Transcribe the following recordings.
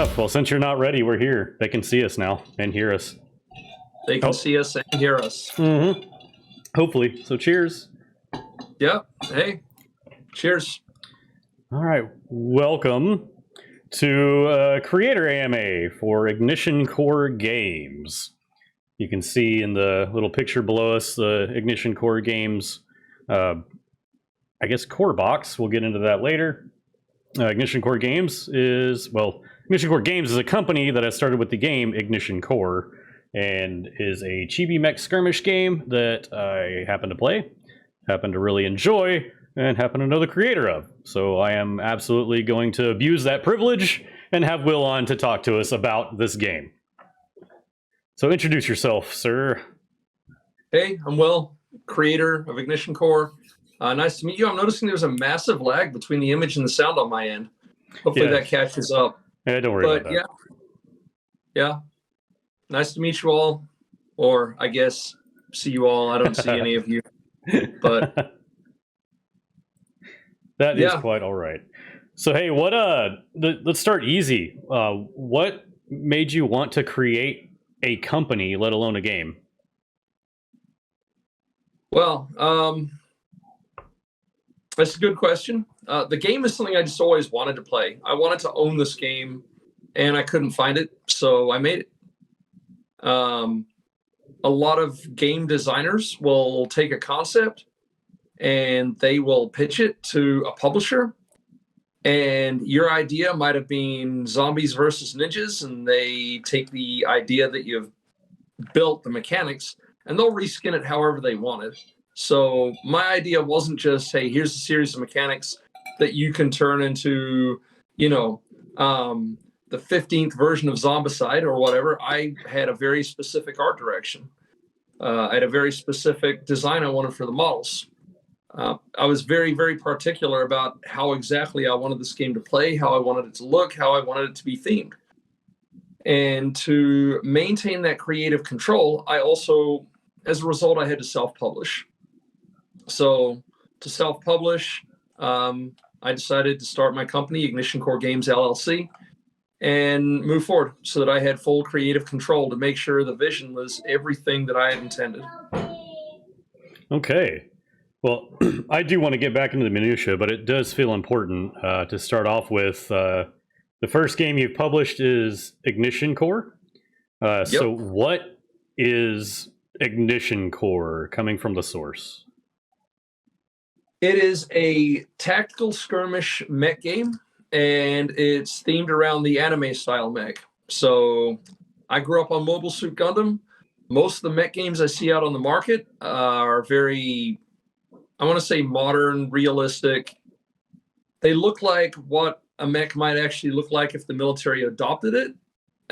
enough. Well, since you're not ready, we're here. They can see us now and hear us. They can see us and hear us. Mm-hmm. Hopefully. So cheers. Yeah. Hey, cheers. All right. Welcome to Creator AMA for Ignition Core Games. You can see in the little picture below us the Ignition Core Games, I guess, core box. We'll get into that later. Ignition Core Games is a company that has started with the game Ignition Core and is a chibi-mech skirmish game that I happen to play, happen to really enjoy, and happen to know the creator of. So I am absolutely going to abuse that privilege and have Will on to talk to us about this game. So introduce yourself, sir. Hey, I'm Will, creator of Ignition Core. Nice to meet you. I'm noticing there's a massive lag between the image and the sound on my end. Hopefully that catches up. Yeah, don't worry about that. Yeah. Nice to meet you all. Or I guess see you all. I don't see any of you. But that is quite all right. So hey, let's start easy. What made you want to create a company, let alone a game? Well, that's a good question. The game is something I just always wanted to play. I wanted to own this game, and I couldn't find it, so I made it. A lot of game designers will take a concept, and they will pitch it to a publisher, and your idea might have been zombies versus ninjas, and they take the idea that you've built, the mechanics, and they'll reskin it however they want it. So my idea wasn't just, hey, here's a series of mechanics that you can turn into, the 15th version of Zombicide or whatever. I had a very specific art direction. I had a very specific design I wanted for the models. I was very, very particular about how exactly I wanted this game to play, how I wanted it to look, how I wanted it to be themed. And to maintain that creative control, I also, as a result, I had to self-publish. So to self-publish, I decided to start my company, Ignition Core Games LLC, and move forward so that I had full creative control to make sure the vision was everything that I had intended. Okay. Well, I do want to get back into the minutia, but it does feel important to start off with the first game you've published is Ignition Core. Yep. So what is Ignition Core coming from the source? It is a tactical skirmish mech game, and it's themed around the anime style mech. So I grew up on Mobile Suit Gundam. Most of the mech games I see out on the market are very, I want to say, modern, realistic. They look like what a mech might actually look like if the military adopted it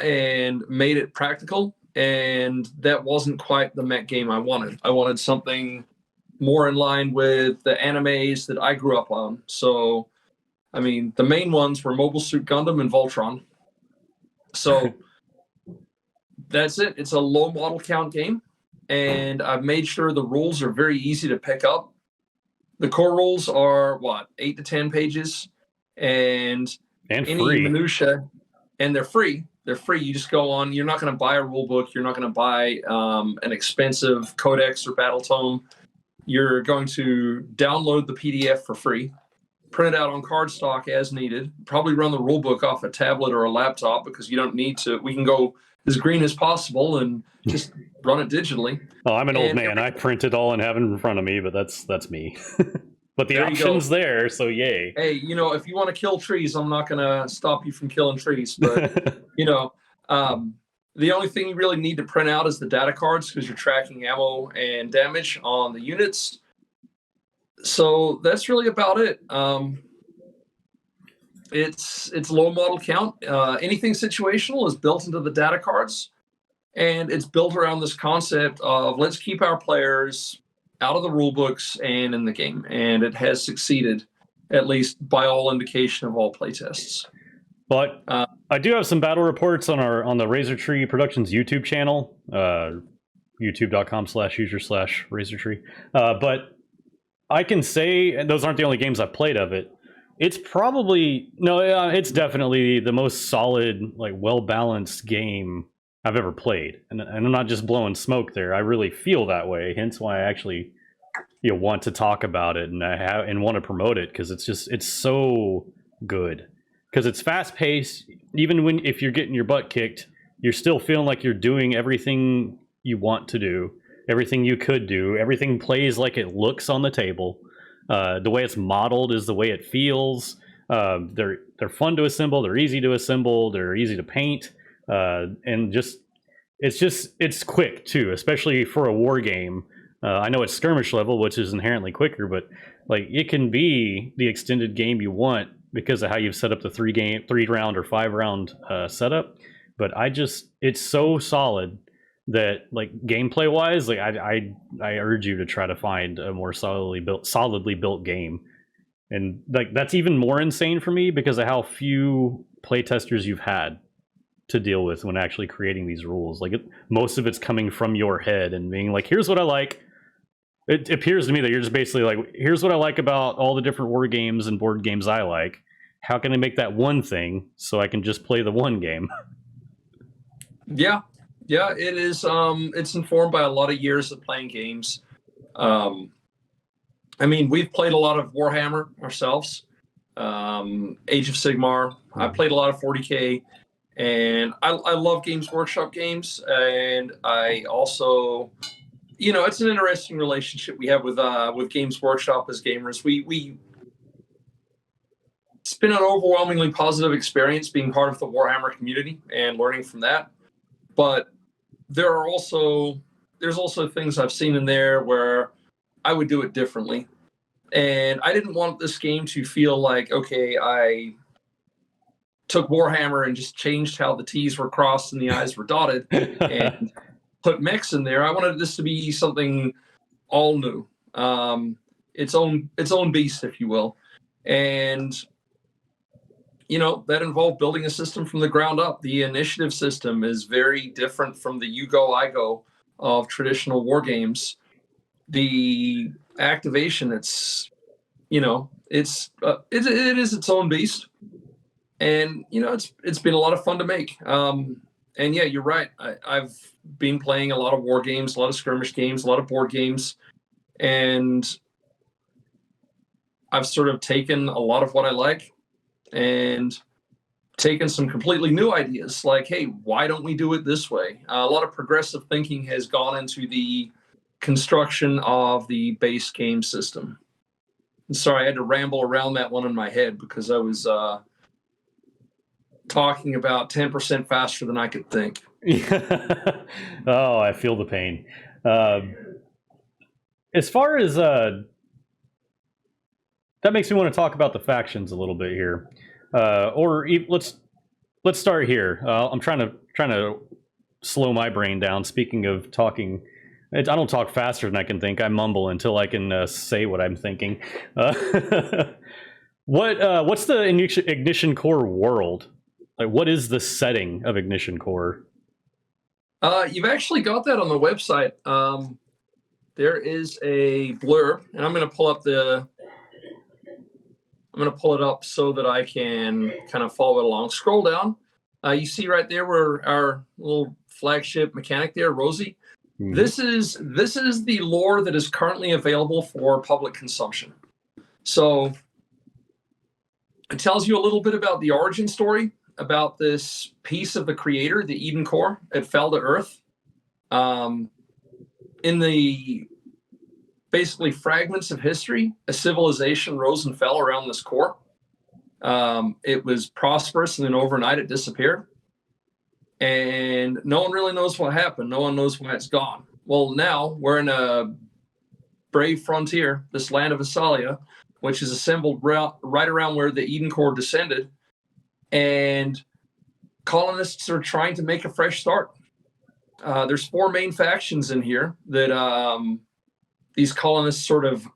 and made it practical. And that wasn't quite the mech game I wanted. I wanted something more in line with the animes that I grew up on. So, I mean, the main ones were Mobile Suit Gundam and Voltron. So that's it. It's a low model count game, and I've made sure the rules are very easy to pick up. The core rules are 8 to 10 pages, and any free minutia, and they're free. They're free. You just go on. You're not going to buy a rule book. You're not going to buy an expensive codex or battle tome. You're going to download the PDF for free, print it out on cardstock as needed, probably run the rule book off a tablet or a laptop because you don't need to. We can go as green as possible and just run it digitally. Oh, I'm an old man. I print it all and have it in front of me, but that's me. But the option's there, so yay. Hey, if you want to kill trees, I'm not going to stop you from killing trees. But, the only thing you really need to print out is the data cards because you're tracking ammo and damage on the units. So that's really about it. It's low model count. Anything situational is built into the data cards, and it's built around this concept of let's keep our players out of the rule books and in the game. And it has succeeded, at least by all indication of all playtests. But I do have some battle reports on the Razor Tree Productions YouTube channel, youtube.com/user/razortree. But I can say, and those aren't the only games I've played of it, It's probably no, it's definitely the most solid, like well balanced game I've ever played, and I'm not just blowing smoke there. I really feel that way. Hence why I actually want to talk about it and want to promote it because it's so good because it's fast paced. Even when if you're getting your butt kicked, you're still feeling like you're doing everything you want to do, everything you could do. Everything plays like it looks on the table. The way it's modeled is the way it feels. They're fun to assemble. They're easy to assemble. They're easy to paint, and it's quick too, especially for a war game. I know it's skirmish level, which is inherently quicker, but like it can be the extended game you want because of how you've set up the 3 round or 5 round setup. But it's so solid that like gameplay wise, like I urge you to try to find a more solidly built game. And like that's even more insane for me because of how few playtesters you've had to deal with when actually creating these rules. Like most of it's coming from your head and being like, here's what I like. It appears to me that you're just basically like, here's what I like about all the different war games and board games I like. How can I make that one thing so I can just play the one game? Yeah, it is. It's informed by a lot of years of playing games. I mean, we've played a lot of Warhammer ourselves, Age of Sigmar. I played a lot of 40K, and I love Games Workshop games. And I also, it's an interesting relationship we have with Games Workshop as gamers. It's been an overwhelmingly positive experience being part of the Warhammer community and learning from that. But there's also things I've seen in there where I would do it differently. And I didn't want this game to feel like, okay, I took Warhammer and just changed how the T's were crossed and the I's were dotted and put mechs in there. I wanted this to be something all new, its own beast, if you will. And that involved building a system from the ground up. The initiative system is very different from the you go, I go of traditional war games. The activation, it is its own beast, and it's been a lot of fun to make. And yeah, you're right. I've been playing a lot of war games, a lot of skirmish games, a lot of board games, and I've sort of taken a lot of what I like and taken some completely new ideas like, hey, why don't we do it this way? A lot of progressive thinking has gone into the construction of the base game system. And sorry, I had to ramble around that one in my head because I was talking about 10% faster than I could think. Oh, I feel the pain. As far as that makes me want to talk about the factions a little bit here. Let's start here. I'm trying to slow my brain down. Speaking of talking, I don't talk faster than I can think. I mumble until I can say what I'm thinking. What's the Ignition Core world? Like, what is the setting of Ignition Core? You've actually got that on the website. There is a blurb, and I'm going to pull it up so that I can kind of follow it along. Scroll down. You see right there where our little flagship mechanic there, Rosie. Mm-hmm. This is the lore that is currently available for public consumption. So it tells you a little bit about the origin story, about this piece of the creator, the Eden Core. It fell to Earth. In the basically fragments of history, a civilization rose and fell around this core. It was prosperous, and then overnight it disappeared. And no one really knows what happened. No one knows why it's gone. Well, now we're in a brave frontier, this land of Asalia, which is assembled right around where the Eden Core descended. And colonists are trying to make a fresh start. There's 4 main factions in here that these colonists sort of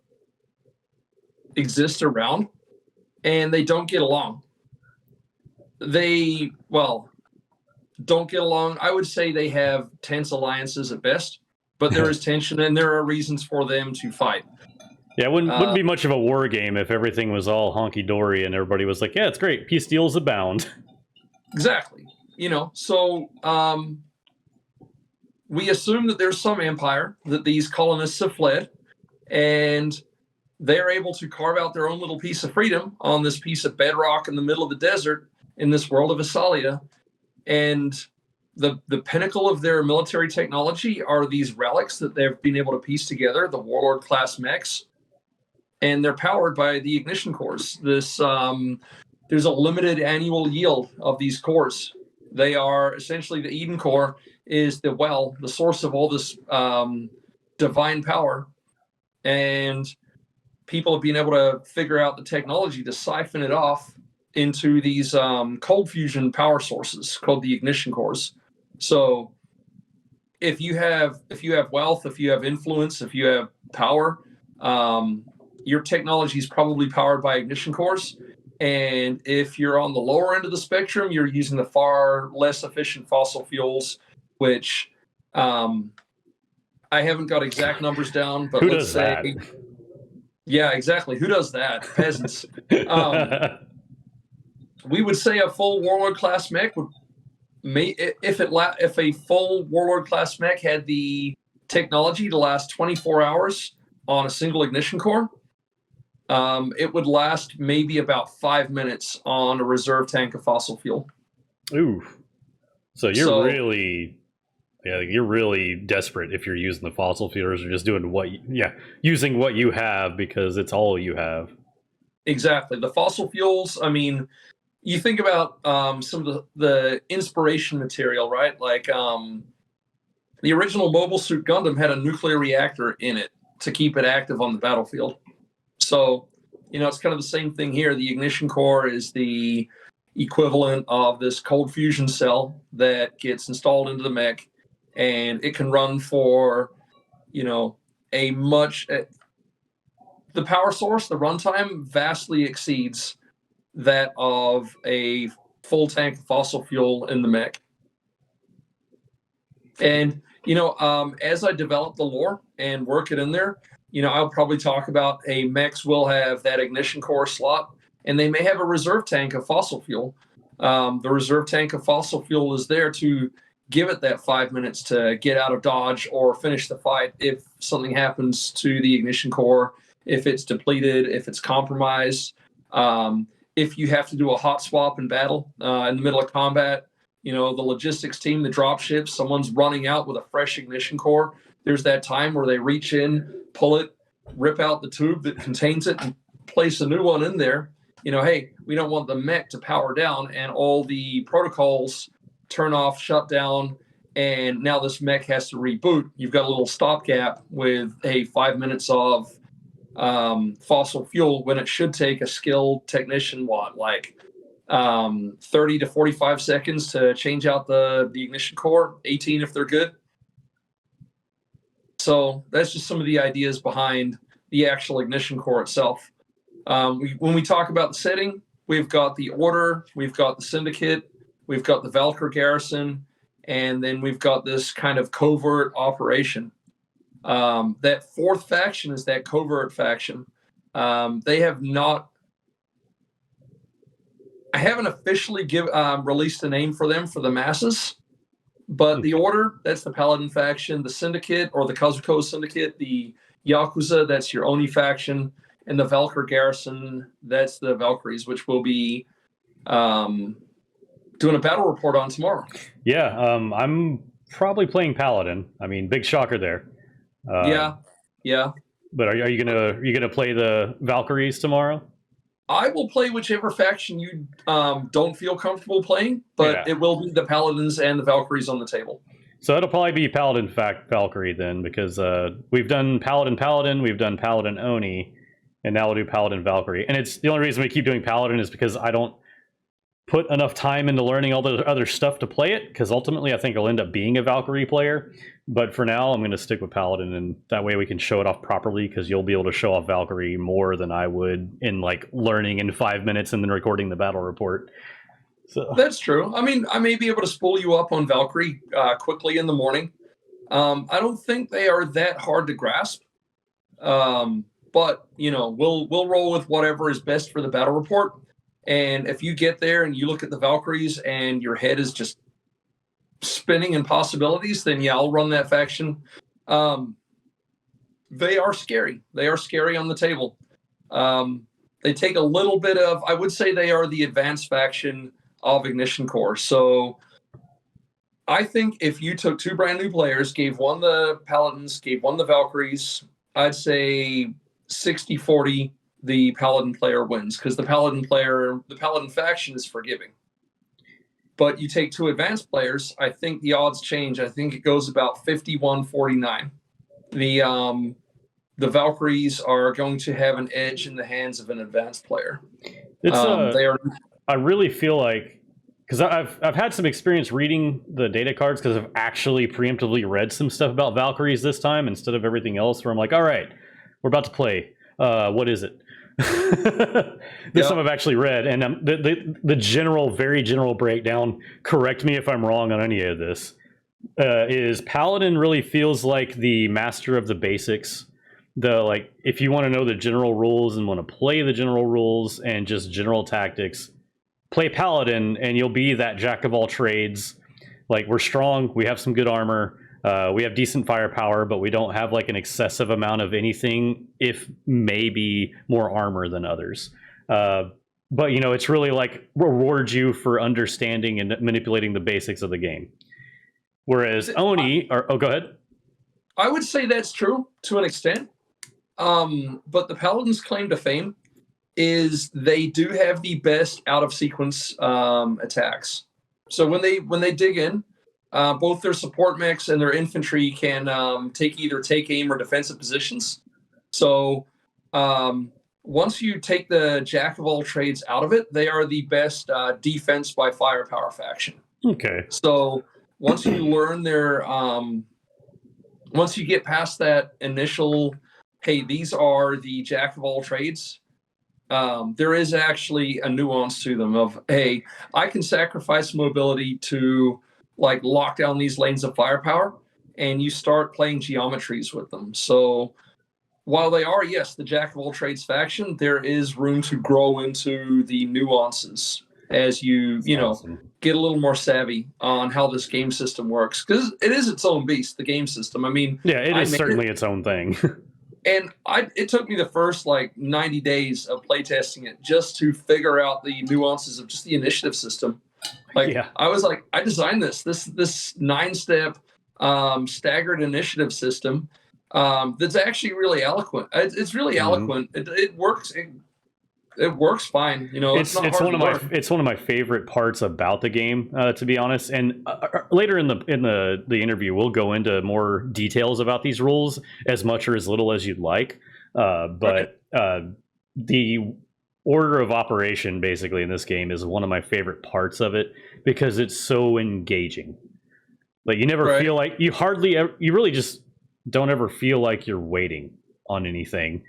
exist around, and they don't get along. Don't get along. I would say they have tense alliances at best, but there is tension and there are reasons for them to fight. Yeah, it wouldn't be much of a war game if everything was all honky dory and everybody was like, "Yeah, it's great, peace deals abound." Exactly. So we assume that there's some empire that these colonists have fled, and they're able to carve out their own little piece of freedom on this piece of bedrock in the middle of the desert in this world of Asalia. And the pinnacle of their military technology are these relics that they've been able to piece together, the Warlord class mechs, and they're powered by the ignition cores. There's a limited annual yield of these cores. They are essentially, the Eden core is the source of all this divine power, and people have been able to figure out the technology to siphon it off into these cold fusion power sources called the ignition cores. So if you have wealth, if you have influence, if you have power, your technology is probably powered by ignition cores. And if you're on the lower end of the spectrum, you're using the far less efficient fossil fuels, which I haven't got exact numbers down, but let's say, that? Yeah, exactly. Who does that? Peasants. We would say a full Warlord class mech would if a full Warlord class mech had the technology to last 24 hours on a single ignition core, it would last maybe about 5 minutes on a reserve tank of fossil fuel. Ooh. So you're really desperate if you're using the fossil fuels or just doing using what you have because it's all you have. Exactly. The fossil fuels, I mean, you think about some of the inspiration material, right? Like the original Mobile Suit Gundam had a nuclear reactor in it to keep it active on the battlefield. So, it's kind of the same thing here. The ignition core is the equivalent of this cold fusion cell that gets installed into the mech, and it can run for, the power source, the runtime vastly exceeds that of a full tank of fossil fuel in the mech. And, as I develop the lore and work it in there, I'll probably talk about mechs will have that ignition core slot, and they may have a reserve tank of fossil fuel. The reserve tank of fossil fuel is there to give it that 5 minutes to get out of dodge or finish the fight if something happens to the ignition core, if it's depleted, if it's compromised, if you have to do a hot swap in battle in the middle of combat. The logistics team, the drop ships, someone's running out with a fresh ignition core. There's that time where they reach in, pull it, rip out the tube that contains it, and place a new one in there. Hey, we don't want the mech to power down and all the protocols turn off, shut down, and now this mech has to reboot. You've got a little stopgap with 5 minutes of fossil fuel when it should take a skilled technician 30 to 45 seconds to change out the ignition core, 18 if they're good. So that's just some of the ideas behind the actual ignition core itself. When we talk about the setting, we've got the Order, we've got the Syndicate, we've got the Valkyr Garrison, and then we've got this kind of covert operation. That fourth faction is that covert faction. They have not. I haven't officially released a name for them for the masses, but the Order, that's the Paladin faction. The Syndicate, or the Kazuko Syndicate, the Yakuza, that's your Oni faction, and the Valkyr Garrison, that's the Valkyries, which will be doing a battle report on tomorrow. Yeah, I'm probably playing Paladin. I mean, big shocker there. Yeah. But are you gonna play the Valkyries tomorrow? I will play whichever faction you don't feel comfortable playing, but It will be the Paladins and the Valkyries on the table. So it'll probably be Paladin Valkyrie then, because we've done Paladin, we've done Paladin Oni, and now we'll do Paladin Valkyrie. And it's the only reason we keep doing Paladin is because I don't put enough time into learning all the other stuff to play it, because ultimately I think I'll end up being a Valkyrie player. But for now, I'm going to stick with Paladin, and that way we can show it off properly, because you'll be able to show off Valkyrie more than I would in learning in 5 minutes and then recording the battle report. So that's true. I mean, I may be able to spool you up on Valkyrie quickly in the morning. I don't think they are that hard to grasp. but we'll roll with whatever is best for the battle report. And if you get there and you look at the Valkyries and your head is just spinning in possibilities, then yeah, I'll run that faction. They are scary. They are scary on the table. They take a little bit of, I would say they are the advanced faction of Ignition Core. So I think if you took 2 brand new players, gave one the Paladins, gave one the Valkyries, I'd say 60-40 the Paladin player wins, because the Paladin faction is forgiving. But you take 2 advanced players, I think the odds change. I think it goes about 51-49. The Valkyries are going to have an edge in the hands of an advanced player. I really feel like, because I've had some experience reading the data cards, because I've actually preemptively read some stuff about Valkyries this time instead of everything else, where I'm like, all right, we're about to play. What is it? This stuff I've actually read, and the general, very general breakdown, correct me if I'm wrong on any of this, is Paladin really feels like the master of the basics. If you want to know the general rules and want to play the general rules and just general tactics, play Paladin and you'll be that jack of all trades. Like, we're strong, we have some good armor, we have decent firepower, but we don't have like an excessive amount of anything, if maybe more armor than others. But it's really like rewards you for understanding and manipulating the basics of the game. Whereas Oni, go ahead. I would say that's true to an extent. But the Paladins' claim to fame is they do have the best out of sequence attacks. So when they dig in, both their support mechs and their infantry can take aim or defensive positions. So once you take the jack of all trades out of it, they are the best defense by firepower faction. Okay. So once you learn once you get past that initial, hey, these are the jack of all trades, there is actually a nuance to them of, hey, I can sacrifice mobility to like lock down these lanes of firepower, and you start playing geometries with them. So while they are, yes, the jack of all trades faction, there is room to grow into the nuances as you get a little more savvy on how this game system works, because it is its own beast, the game system. I mean, yeah, it is certainly its own thing. And it took me the first 90 days of playtesting it just to figure out the nuances of just the initiative system. I was like, I designed this 9-step staggered initiative system that's actually really eloquent. It's really eloquent. It works. It works fine. It's one of my favorite parts about the game, to be honest. And Later in the interview, we'll go into more details about these rules, as much or as little as you'd like. But the order of operation, basically, in this game is one of my favorite parts of it, because it's so engaging. Like, you never feel like you really just don't ever feel like you're waiting on anything.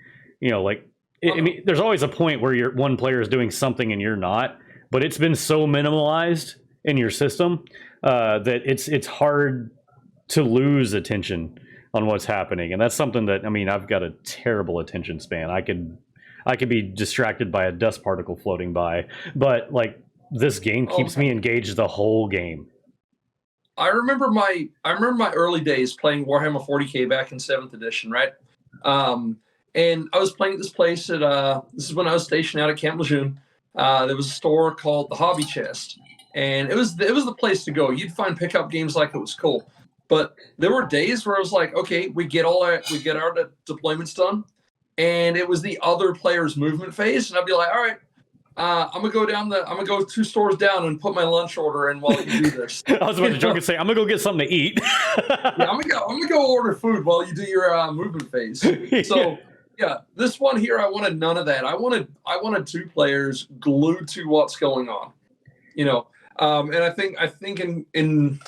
I mean, there's always a point where one player is doing something and you're not, but it's been so minimalized in your system that it's hard to lose attention on what's happening. And that's something that, I mean, I've got a terrible attention span. I could be distracted by a dust particle floating by, but this game keeps me engaged the whole game. I remember my early days playing Warhammer 40K back in 7th edition, right? And I was playing at this place this is when I was stationed out at Camp Lejeune. There was a store called the Hobby Chest, and it was the place to go. You'd find pickup games like it was cool. But there were days where I was like, okay, we get our deployments done, and it was the other player's movement phase, and I'd be like, all right, I'm gonna go 2 stores down and put my lunch order in while you do this. I was about to joke and say, I'm gonna go get something to eat. Yeah, I'm gonna go order food while you do your movement phase. So yeah, this one here, I wanted none of that. I wanted 2 players glued to what's going on, and I think in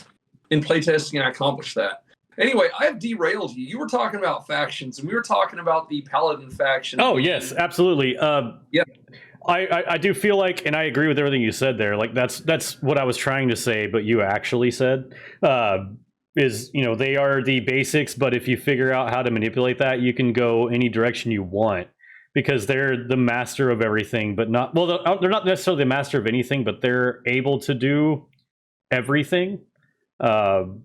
playtesting I accomplished that. Anyway, I have derailed you. You were talking about factions, and we were talking about the Paladin faction. Oh yes, absolutely. Yeah. I do feel like, and I agree with everything you said there. Like that's what I was trying to say, but you actually said. is, they are the basics, but if you figure out how to manipulate that, you can go any direction you want because they're the master of everything, but not, well, they're not necessarily the master of anything, but they're able to do everything. I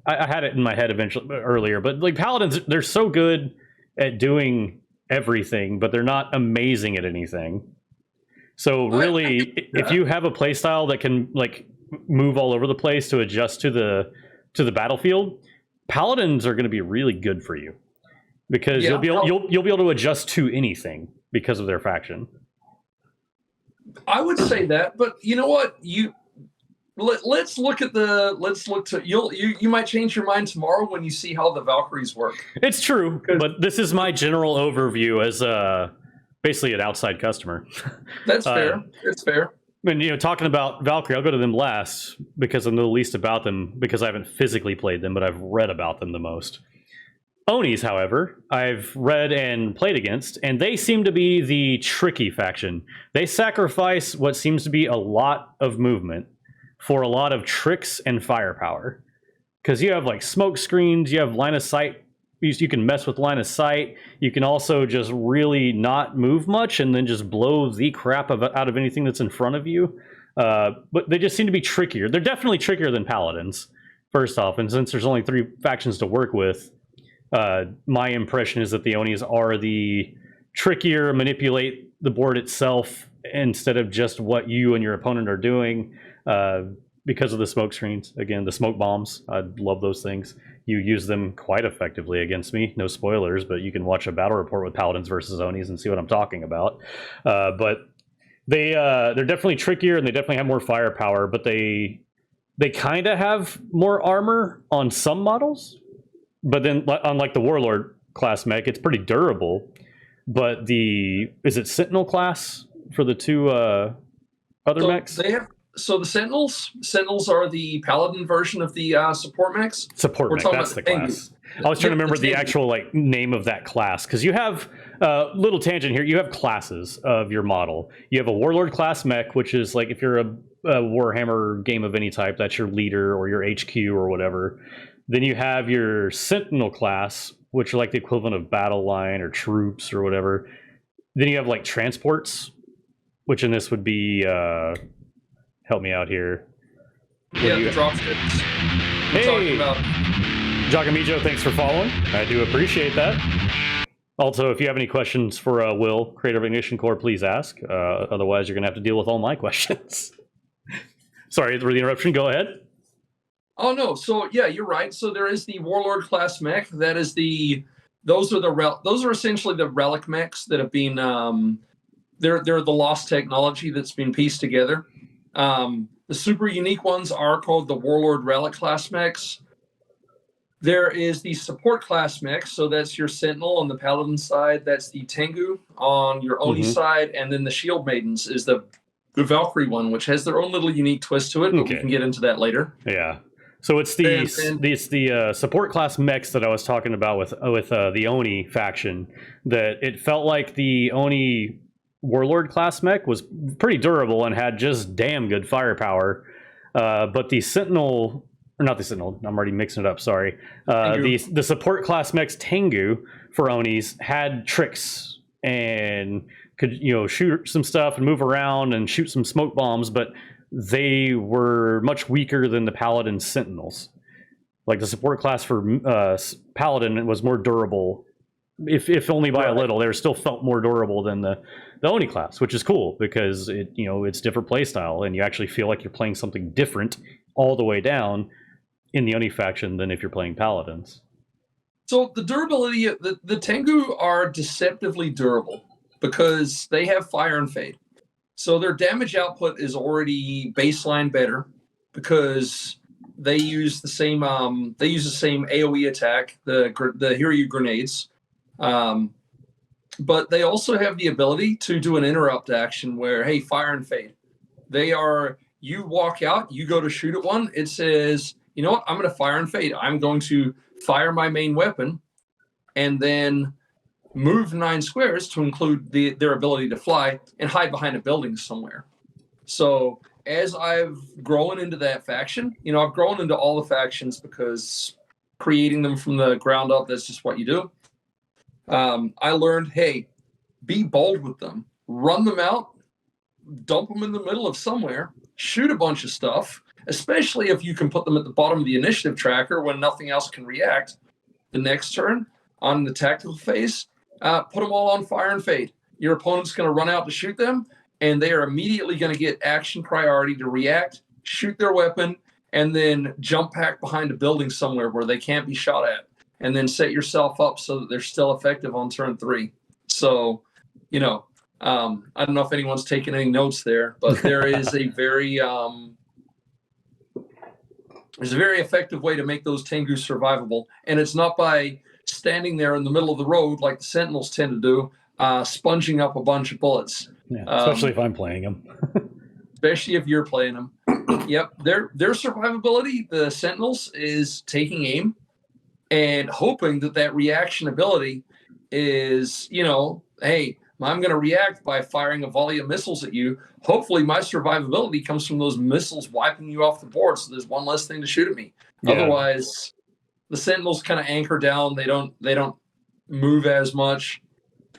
had it in my head earlier, but like paladins, they're so good at doing everything, but they're not amazing at anything. So really, if you have a playstyle that can like move all over the place to adjust to the battlefield, paladins are going to be really good for you because you'll be able to adjust to anything because of their faction. I would say that, but you know what? Let's look to you might change your mind tomorrow when you see how the Valkyries work. It's true, but this is my general overview as basically an outside customer. That's fair. It's fair. And talking about Valkyrie, I'll go to them last because I know the least about them because I haven't physically played them, but I've read about them the most. Onis, however, I've read and played against, and they seem to be the tricky faction. They sacrifice what seems to be a lot of movement for a lot of tricks and firepower. Because you have like smoke screens, you have line of sight. You can mess with line of sight. You can also just really not move much and then just blow the crap out of anything that's in front of you. But they just seem to be trickier. They're definitely trickier than paladins, first off. And since there's only 3 factions to work with, my impression is that the Onis are the trickier, manipulate the board itself instead of just what you and your opponent are doing. Because of the smoke screens, again, the smoke bombs, I love those things. You use them quite effectively against me. No spoilers, but you can watch a battle report with paladins versus Onis and see what I'm talking about. But they're definitely trickier and they definitely have more firepower, but they kind of have more armor on some models. But then, unlike the Warlord class mech, it's pretty durable. But is it Sentinel class for the 2 other mechs? So the Sentinels are the Paladin version of the support mechs. Support mech, that's the class. I was trying to remember the actual name of that class because you have little tangent here. You have classes of your model. You have a Warlord class mech, which is like if you're a Warhammer game of any type, that's your leader or your HQ or whatever. Then you have your Sentinel class, which are like the equivalent of battle line or troops or whatever. Then you have like transports, which in this would be. Help me out here. Yeah, the dropships. Hey, Jagamijo, thanks for following. I do appreciate that. Also, if you have any questions for Will, creator of Ignition Core, please ask. Otherwise, you're going to have to deal with all my questions. Sorry for the interruption. Go ahead. Oh, no. So, yeah, you're right. So there is the Warlord class mech. That is those are essentially the relic mechs that have been, they're the lost technology that's been pieced together. The super unique ones are called the Warlord Relic class mechs. There is the support class mech, so that's your Sentinel on the Paladin side. That's the Tengu on your Oni side, and then the Shield Maidens is the Valkyrie one, which has their own little unique twist to it. But we can get into that later. Yeah. So it's the support class mechs that I was talking about with the Oni faction. That it felt like the Oni Warlord class mech was pretty durable and had just damn good firepower, but the Sentinel, or not the Sentinel, I'm already mixing it up, sorry. The support class mechs Tengu for Onis had tricks and could shoot some stuff and move around and shoot some smoke bombs, but they were much weaker than the Paladin Sentinels. Like the support class for Paladin was more durable, if only by a little. They still felt more durable than the Oni class, which is cool because it's different play style and you actually feel like you're playing something different all the way down in the Oni faction than if you're playing Paladins. So the durability, the Tengu are deceptively durable because they have fire and fade. So their damage output is already baseline better because they use the same AoE attack, the Hiryu grenades. But they also have the ability to do an interrupt action where, hey, fire and fade. You walk out, you go to shoot at one, it says, you know what, I'm going to fire and fade. I'm going to fire my main weapon and then move 9 squares to include their ability to fly and hide behind a building somewhere. So, as I've grown into that faction, I've grown into all the factions because creating them from the ground up, that's just what you do. I learned, hey, be bold with them. Run them out, dump them in the middle of somewhere, shoot a bunch of stuff, especially if you can put them at the bottom of the initiative tracker when nothing else can react. The next turn, on the tactical phase, put them all on fire and fade. Your opponent's going to run out to shoot them, and they are immediately going to get action priority to react, shoot their weapon, and then jump pack behind a building somewhere where they can't be shot at, and then set yourself up so that they're still effective on turn 3. So, I don't know if anyone's taking any notes there, but there is a very effective way to make those Tengu survivable, and it's not by standing there in the middle of the road like the Sentinels tend to do, sponging up a bunch of bullets. Yeah, especially if I'm playing them. Especially if you're playing them. Yep, their survivability, the Sentinels, is taking aim and hoping that reaction ability is, hey, I'm going to react by firing a volley of missiles at you. Hopefully my survivability comes from those missiles wiping you off the board, so there's one less thing to shoot at me. Yeah. Otherwise, the Sentinels kind of anchor down. They don't move as much.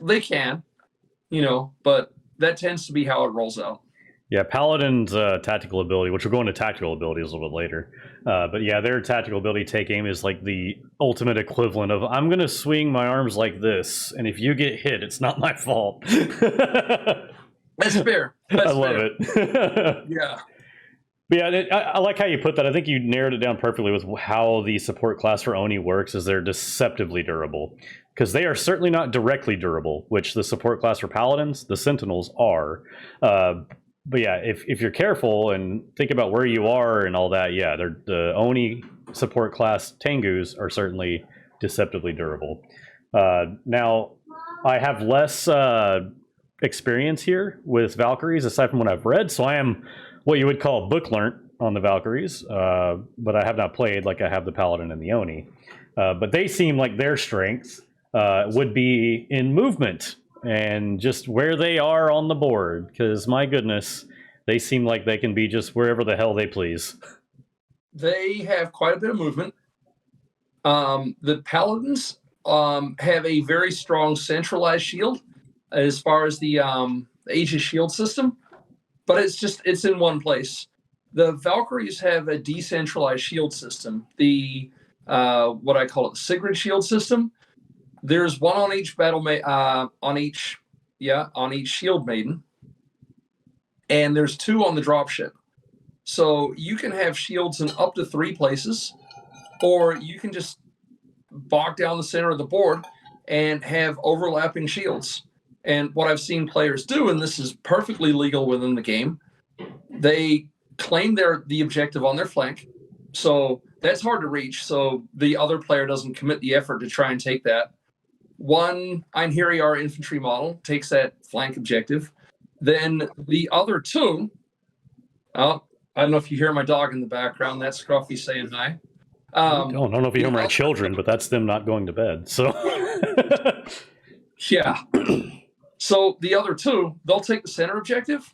They can, but that tends to be how it rolls out. Yeah, Paladin's tactical ability, which we'll go into tactical abilities a little bit later. But yeah, their tactical ability, take aim, is like the ultimate equivalent of, I'm going to swing my arms like this, and if you get hit, it's not my fault. That's fair. I love it. Yeah. But yeah, I like how you put that. I think you narrowed it down perfectly with how the support class for Oni works, is they're deceptively durable. Because they are certainly not directly durable, which the support class for Paladins, the Sentinels, are. But yeah, if you're careful and think about where you are and all that, yeah, the Oni support class Tengus are certainly deceptively durable. Now, I have less experience here with Valkyries, aside from what I've read, so I am what you would call book learnt on the Valkyries, but I have not played like I have the Paladin and the Oni. But they seem like their strength would be in movement and just where they are on the board, because my goodness, they seem like they can be just wherever the hell they please. They have quite a bit of movement. The Paladins have a very strong centralized shield as far as the Aegis shield system, but it's in one place. The Valkyries have a decentralized shield system, the what I call it, the Sigrid shield system. There's one on each on each shield maiden, and there's 2 on the dropship. So you can have shields in up to 3 places, or you can just bog down the center of the board and have overlapping shields. And what I've seen players do, and this is perfectly legal within the game, they claim the objective on their flank. So that's hard to reach, so the other player doesn't commit the effort to try and take that. One Einherjar infantry model takes that flank objective. Then the other 2, I don't know if you hear my dog in the background. That's Scruffy saying hi. I don't know if you hear my children, but that's them not going to bed. So yeah. So the other 2, they'll take the center objective,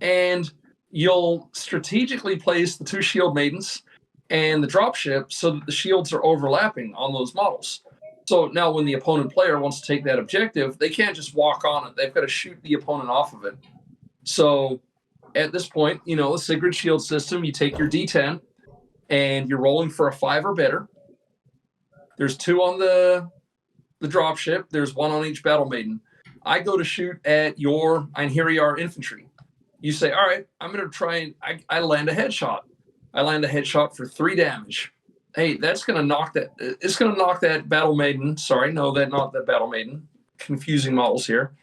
and you'll strategically place the 2 shield maidens and the dropship so that the shields are overlapping on those models. So now when the opponent player wants to take that objective, they can't just walk on it. They've got to shoot the opponent off of it. So at this point, the Sigrid shield system, you take your D10 and you're rolling for a 5 or better. There's 2 on the dropship. There's 1 on each battle maiden. I go to shoot at your Einherjar infantry. You say, all right, I'm going to try and I land a headshot. I land a headshot for 3 damage. Hey, that's going to knock that. It's going to knock that battle maiden. Sorry, no, not that battle maiden. Confusing models here.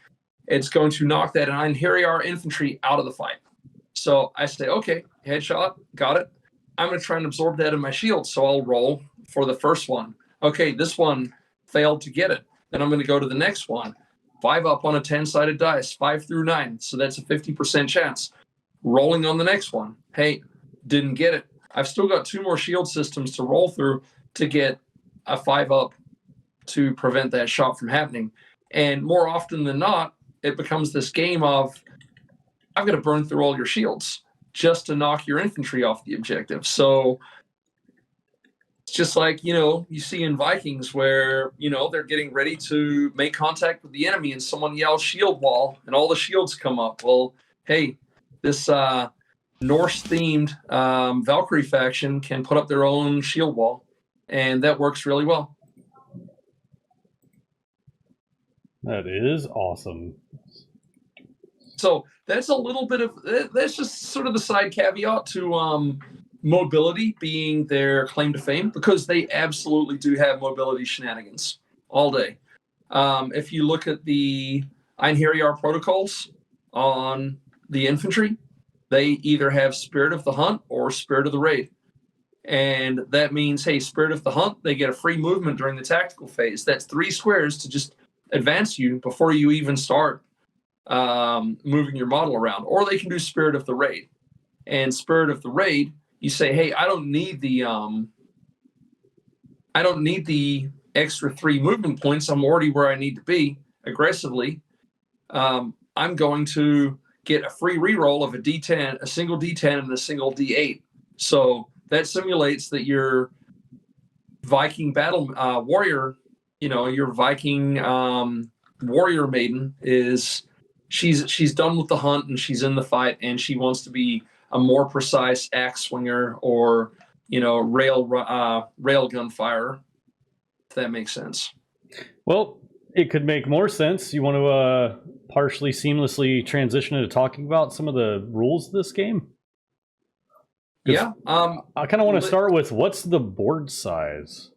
It's going to knock that Einherjar infantry out of the fight. So I say, okay, headshot, got it. I'm going to try and absorb that in my shield. So I'll roll for the first one. Okay, this one failed to get it. Then I'm going to go to the next one. 5 up on a 10-sided dice, 5 through 9. So that's a 50% chance. Rolling on the next one. Hey, didn't get it. I've still got 2 more shield systems to roll through to get a 5 up to prevent that shot from happening. And more often than not, it becomes this game of, I've got to burn through all your shields. just to knock your infantry off the objective. So it's just like, you see in Vikings where, they're getting ready to make contact with the enemy and someone yells shield wall and all the shields come up. Well, hey, this Norse-themed Valkyrie faction can put up their own shield wall, and that works really well. That is awesome. So that's that's just sort of the side caveat to mobility being their claim to fame, because they absolutely do have mobility shenanigans all day. If you look at the Einherjar protocols on the infantry, they either have Spirit of the Hunt or Spirit of the Raid. And that means, hey, Spirit of the Hunt, they get a free movement during the tactical phase. That's 3 squares to just advance you before you even start moving your model around. Or they can do Spirit of the Raid. And Spirit of the Raid, you say, hey, I don't need the extra 3 movement points. I'm already where I need to be aggressively. I'm going to get a free reroll of a D10, a single D10 and a single D8. So that simulates that your Viking battle warrior, your Viking warrior maiden she's done with the hunt and she's in the fight and she wants to be a more precise axe swinger or rail gunfire, if that makes sense. Well, it could make more sense. You want to partially seamlessly transition into talking about some of the rules of this game? Yeah. I kind of want to start with, what's the board size?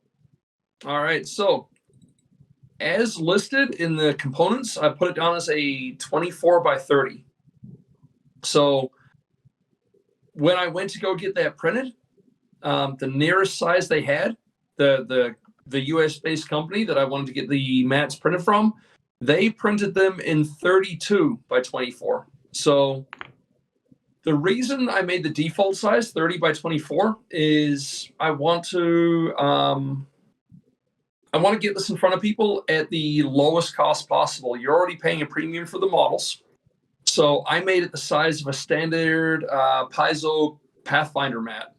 All right. So as listed in the components, I put it down as a 24 by 30. So when I went to go get that printed, the nearest size they had, the US-based company that I wanted to get the mats printed from, they printed them in 32 by 24. So the reason I made the default size 30 by 24 is I want to get this in front of people at the lowest cost possible. You're already paying a premium for the models. So I made it the size of a standard Paizo Pathfinder mat.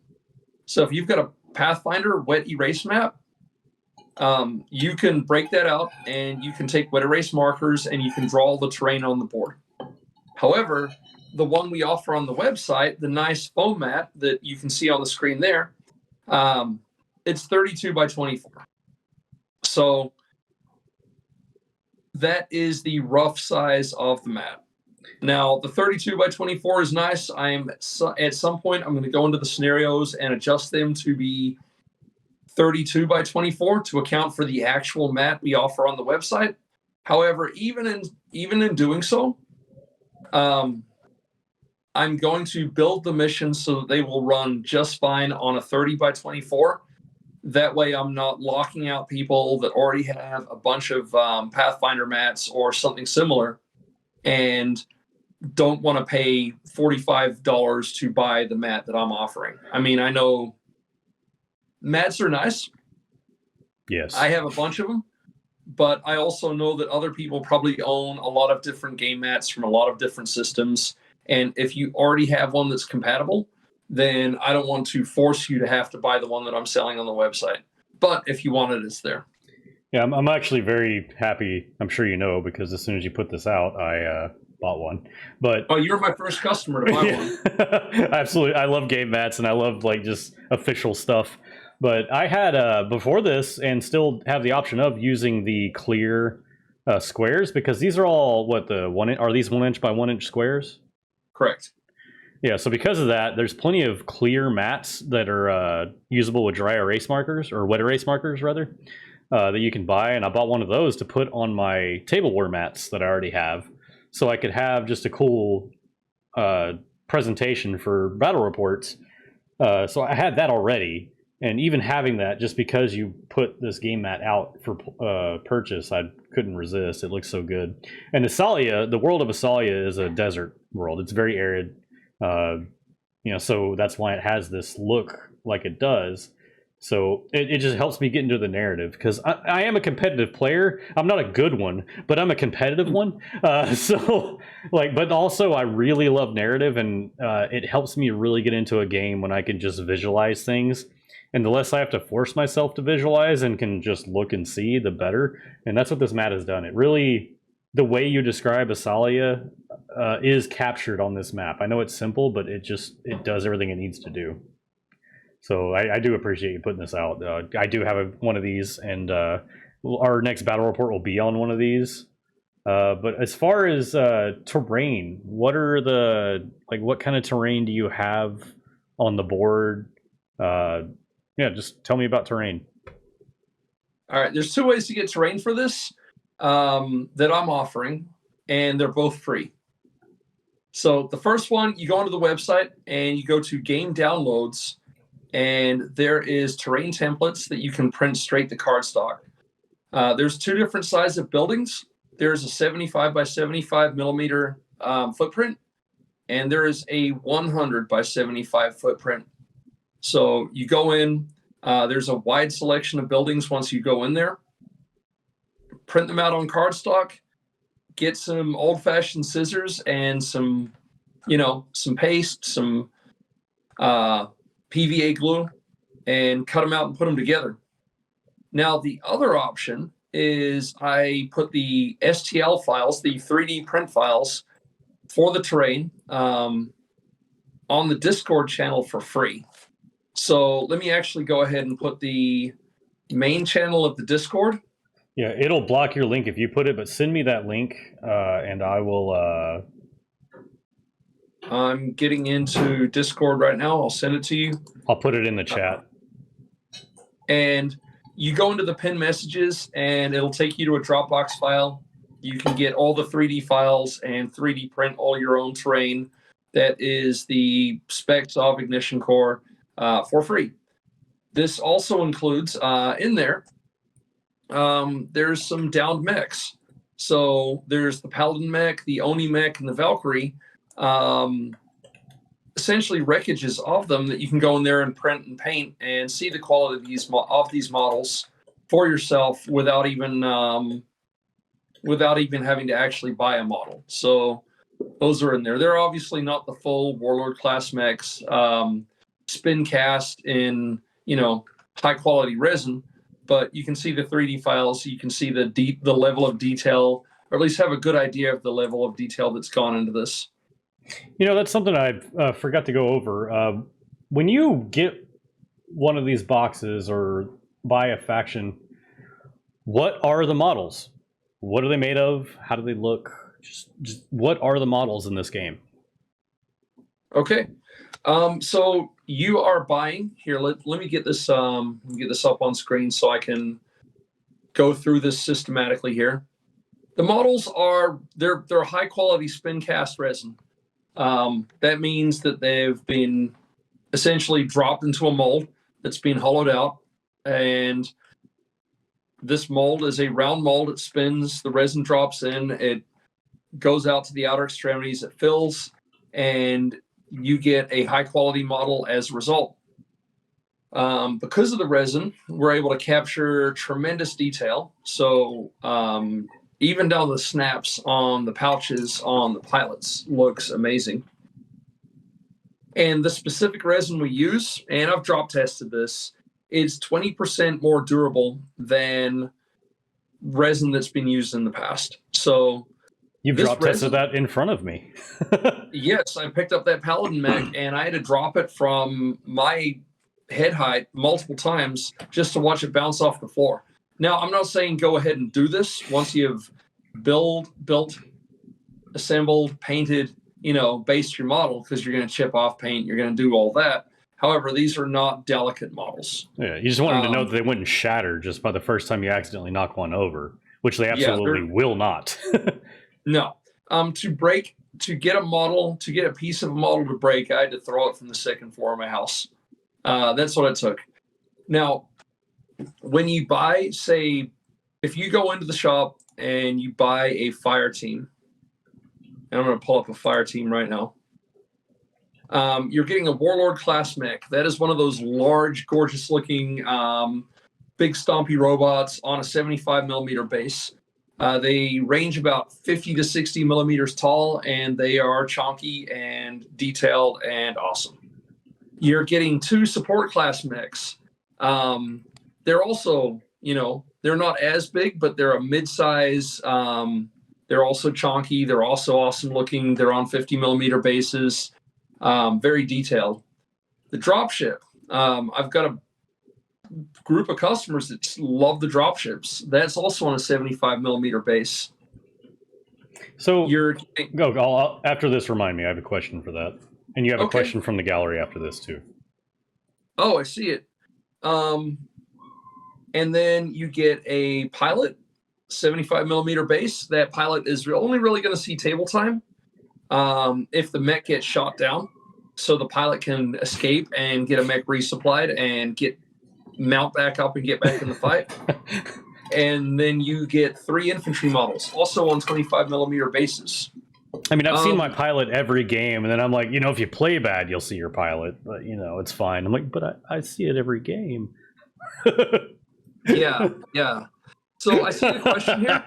So if you've got a Pathfinder wet erase map, you can break that out and you can take wet erase markers and you can draw the terrain on the board. However, the one we offer on the website, the nice foam mat that you can see on the screen there, it's 32 by 24. So that is the rough size of the mat. Now, the 32 by 24 is nice. At some point, I'm going to go into the scenarios and adjust them to be 32 by 24 to account for the actual mat we offer on the website. However, even in doing so, I'm going to build the missions so that they will run just fine on a 30 by 24. That way I'm not locking out people that already have a bunch of Pathfinder mats or something similar and don't want to pay $45 to buy the mat that I'm offering. I mean, I know mats are nice. Yes. I have a bunch of them, but I also know that other people probably own a lot of different game mats from a lot of different systems. And if you already have one that's compatible, then I don't want to force you to have to buy the one that I'm selling on the website. But if you want it, it's there. Yeah, I'm actually very happy. I'm sure you know, because as soon as you put this out, I bought one. But you're my first customer to buy one. Absolutely. I love game mats and I love just official stuff. But I had before this, and still have the option of using the clear squares, because these are all are these 1 inch by 1 inch squares? Correct. Yeah, so because of that, there's plenty of clear mats that are usable with dry erase markers, or wet erase markers rather, that you can buy. And I bought one of those to put on my table war mats that I already have, so I could have just a cool presentation for battle reports. So I had that already, and even having that, just because you put this game mat out for purchase, I couldn't resist. It looks so good. And Asalia, the world of Asalia, is a desert world. It's very arid. So that's why it has this look like it does. So it just helps me get into the narrative because I am a competitive player. I'm not a good one, but I'm a competitive one. So like, but also I really love narrative, and it helps me really get into a game when I can just visualize things. And the less I have to force myself to visualize and can just look and see, the better. And that's what this mat has done. It really, the way you describe Asalia is captured on this map. I know it's simple, but it does everything it needs to do. So I do appreciate you putting this out. I do have one of these, and our next battle report will be on one of these. But as far as terrain, what kind of terrain do you have on the board? Yeah, just tell me about terrain. All right, there's 2 ways to get terrain for this that I'm offering, and they're both free. So the first one, you go onto the website and you go to game downloads, and there is terrain templates that you can print straight to cardstock. There's 2 different sizes of buildings. There's a 75 by 75 millimeter footprint, and there is a 100 by 75 footprint. So you go in, there's a wide selection of buildings once you go in there. Print them out on cardstock, get some old-fashioned scissors and some paste, some PVA glue, and cut them out and put them together. Now, the other option is I put the STL files, the 3D print files for the terrain on the Discord channel for free. So let me actually go ahead and put the main channel of the Discord. Yeah, it'll block your link if you put it, but send me that link and I will... I'm getting into Discord right now. I'll send it to you. I'll put it in the chat. And you go into the pinned messages, and it'll take you to a Dropbox file. You can get all the 3D files and 3D print all your own terrain. That is the specs of Ignition Core for free. This also includes in there, there's some downed mechs. So there's the Paladin mech, the Oni mech, and the Valkyrie. Essentially wreckages of them that you can go in there and print and paint and see the quality of these models for yourself without even having to actually buy a model. So those are in there. They're obviously not the full Warlord class mechs, spin cast in high quality resin, but you can see the 3D files. You can see the level of detail, or at least have a good idea of the level of detail that's gone into this. That's something I forgot to go over. When you get one of these boxes or buy a faction, what are the models? What are they made of? How do they look? Just what are the models in this game? Okay. So you are buying here. Let me get this up on screen so I can go through this systematically here. The models are they're high quality spin cast resin. That means that they've been essentially dropped into a mold that's been hollowed out, and this mold is a round mold. It spins, the resin drops in, it goes out to the outer extremities, it fills, and you get a high quality model as a result. Because of the resin, we're able to capture tremendous detail. So even down the snaps on the pouches on the pilots looks amazing. And the specific resin we use, and I've drop tested this, is 20% more durable than resin that's been used in the past. So you've drop tested that in front of me. Yes, I picked up that Paladin mech and I had to drop it from my head height multiple times just to watch it bounce off the floor. Now, I'm not saying go ahead and do this once you've built, assembled, painted, based your model, because you're going to chip off paint, you're going to do all that. However, these are not delicate models. Yeah, you just want them to know that they wouldn't shatter just by the first time you accidentally knock one over, which they absolutely will not. No. To get a piece of a model to break, I had to throw it from the second floor of my house. That's what it took. Now, when you buy, say, if you go into the shop and you buy a fire team, and I'm going to pull up a fire team right now. You're getting a Warlord class mech. That is one of those large, gorgeous-looking, big stompy robots on a 75 millimeter base. They range about 50 to 60 millimeters tall, and they are chonky and detailed and awesome. You're getting 2 support class mechs. They're also, they're not as big, but they're a mid-size. They're also chonky. They're also awesome looking. They're on 50 millimeter bases. Very detailed. The dropship. I've got a group of customers that love the dropships. That's also on a 75 millimeter base. So go after this. Remind me, I have a question for that, and you have a question from the gallery after this too. Oh, I see it. And then you get a pilot, 75 millimeter base. That pilot is only really going to see table time if the mech gets shot down, so the pilot can escape and get a mech resupplied and mount back up and get back in the fight. And then you get 3 infantry models, also on 25 millimeter bases. I mean, I've seen my pilot every game, and then I'm like, if you play bad, you'll see your pilot, but it's fine. I'm like, but I see it every game. Yeah. So I see the question here.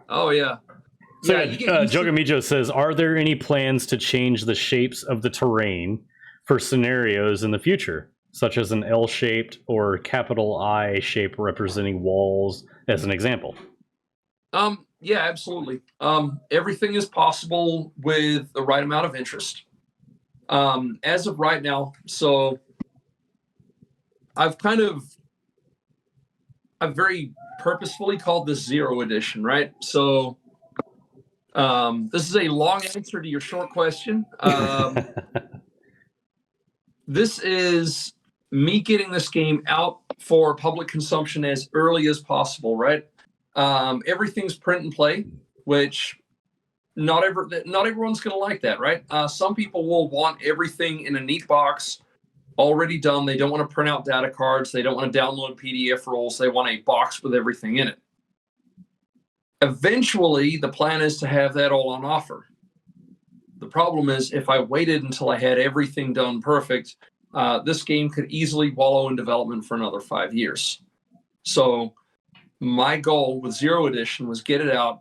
Oh yeah. So Jogamijo says, are there any plans to change the shapes of the terrain for scenarios in the future, such as an L-shaped or capital I shape representing walls, as an example? Yeah, absolutely. Everything is possible with the right amount of interest. As of right now, so I've very purposefully called this 0 edition, right? So this is a long answer to your short question. This is me getting this game out for public consumption as early as possible, right? Everything's print and play, which not everyone's going to like that, right? Some people will want everything in a neat box, already done. They don't want to print out data cards. They don't want to download PDF rolls. They want a box with everything in it. Eventually, the plan is to have that all on offer. The problem is, if I waited until I had everything done perfect, this game could easily wallow in development for another 5 years. So my goal with 0 edition was get it out,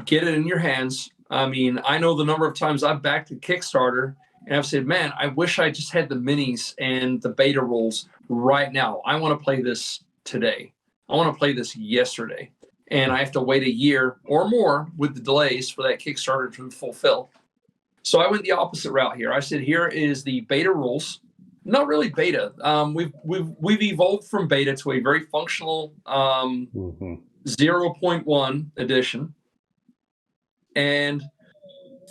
get it in your hands. I mean, I know the number of times I've backed a Kickstarter and I've said, man, I wish I just had the minis and the beta rules right now. I want to play this today. I want to play this yesterday. And I have to wait a year or more with the delays for that Kickstarter to fulfill. So I went the opposite route here. I said, here is the beta rules. Not really beta. We've evolved from beta to a very functional 0.1 edition. And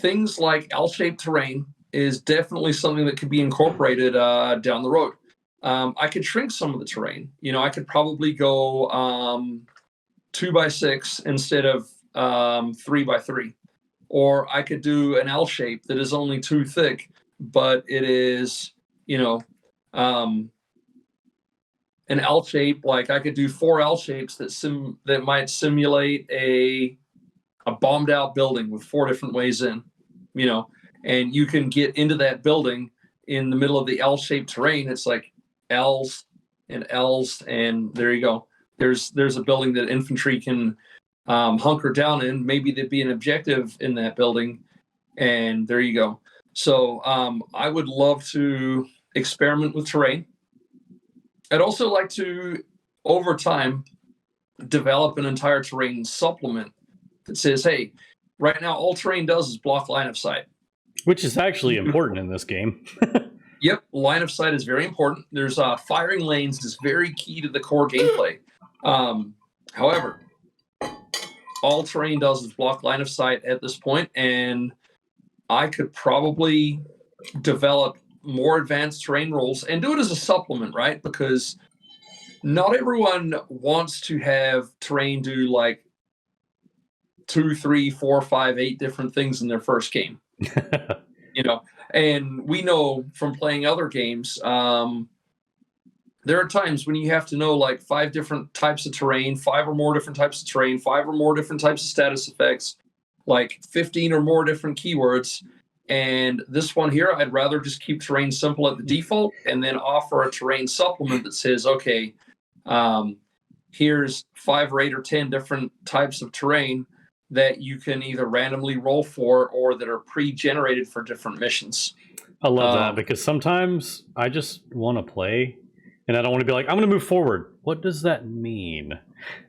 things like L-shaped terrain is definitely something that could be incorporated down the road. I could shrink some of the terrain. I could probably go 2x6 instead of 3x3. Or I could do an L shape that is only 2 thick, but it is, an L shape. Like I could do 4 L shapes that might simulate a bombed out building with 4 different ways in, and you can get into that building in the middle of the L-shaped terrain. It's like L's, and there you go. There's a building that infantry can hunker down in. Maybe there'd be an objective in that building, and there you go. So I would love to experiment with terrain. I'd also like to, over time, develop an entire terrain supplement that says, hey, right now all terrain does is block line of sight. Which is actually important in this game. Yep, line of sight is very important. There's firing lanes is very key to the core gameplay. However, all terrain does is block line of sight at this point, and I could probably develop more advanced terrain rules and do it as a supplement, right? Because not everyone wants to have terrain do like 2, 3, 4, 5, 8 different things in their first game. And we know from playing other games, there are times when you have to know like 5 different types of terrain, 5 or more different types of terrain, 5 or more different types of status effects, like 15 or more different keywords. And this one here, I'd rather just keep terrain simple at the default and then offer a terrain supplement that says, okay, here's 5 or 8 or 10 different types of terrain that you can either randomly roll for or that are pre-generated for different missions. I love that, because sometimes I just want to play and I don't want to be like, I'm going to move forward. What does that mean?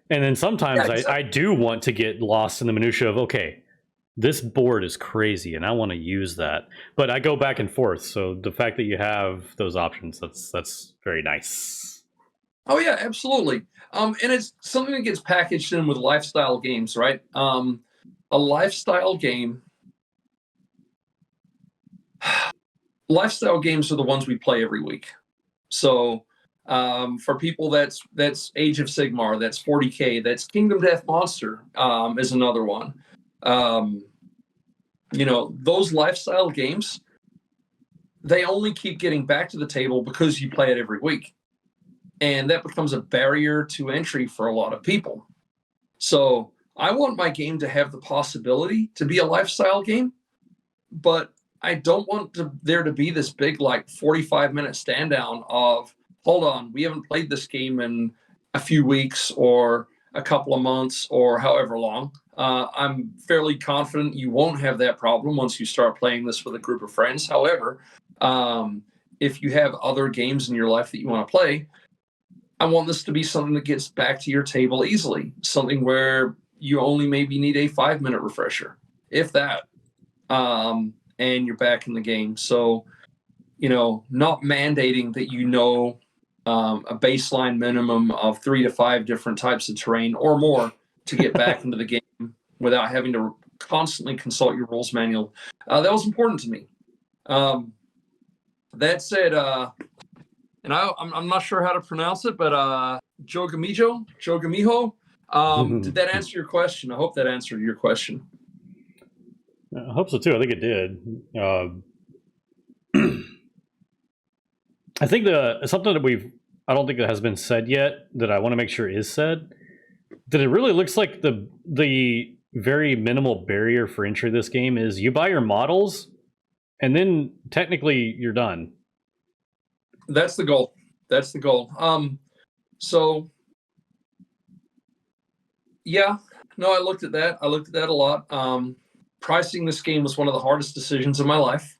And then sometimes I do want to get lost in the minutia of, okay, this board is crazy and I want to use that. But I go back and forth. So the fact that you have those options, that's very nice. Oh yeah, absolutely. And it's something that gets packaged in with lifestyle games, right? A lifestyle game. Lifestyle games are the ones we play every week. So for people, that's Age of Sigmar, that's 40K, that's Kingdom Death Monster is another one. Those lifestyle games, they only keep getting back to the table because you play it every week. And that becomes a barrier to entry for a lot of people. So I want my game to have the possibility to be a lifestyle game, but I don't want there to be this big, 45-minute stand down of, hold on, we haven't played this game in a few weeks or a couple of months or however long. I'm fairly confident you won't have that problem once you start playing this with a group of friends. However, if you have other games in your life that you want to play, I want this to be something that gets back to your table easily, something where you only maybe need a 5-minute refresher, if that, and you're back in the game. So, not mandating that a baseline minimum of 3 to 5 different types of terrain or more to get back into the game without having to constantly consult your rules manual. That was important to me. That said, and I'm not sure how to pronounce it, but Jogamijo, did that answer your question? I hope that answered your question. I hope so too. I think it did. I think something that I don't think that has been said yet that I want to make sure is said, that it really looks like the very minimal barrier for entry of this game is you buy your models and then technically you're done. That's the goal. So yeah, no, I looked at that. I looked at that a lot. Pricing this game was one of the hardest decisions of my life.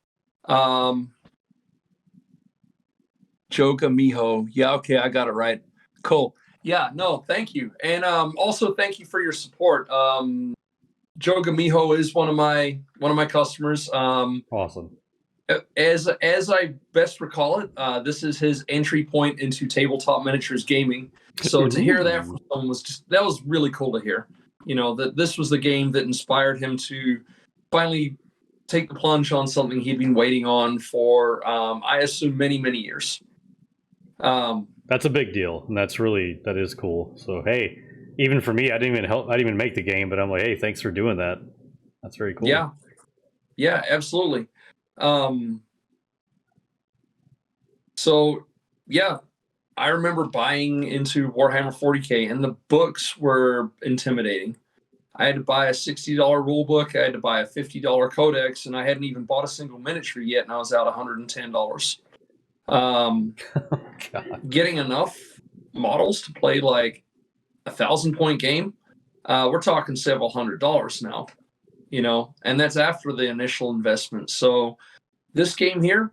Joga Miho. Yeah, okay, I got it right. Cool. Yeah, no, thank you. And also thank you for your support. Joga Miho is one of my customers. Awesome. As I best recall it, this is his entry point into tabletop miniatures gaming. So to hear that from someone that was really cool to hear. That this was the game that inspired him to finally take the plunge on something he'd been waiting on for, I assume, many, many years. That's a big deal, and that is cool. So hey, even for me, I didn't even make the game, but I'm like, hey, thanks for doing that. That's very cool. Yeah, absolutely. So yeah, I remember buying into Warhammer 40K, and the books were intimidating. I had to buy a $60 rule book, I had to buy a $50 codex, and I hadn't even bought a single miniature yet, and I was out $110. Getting enough models to play like a 1,000-point game, we're talking several $100s now, and that's after the initial investment. So this game here,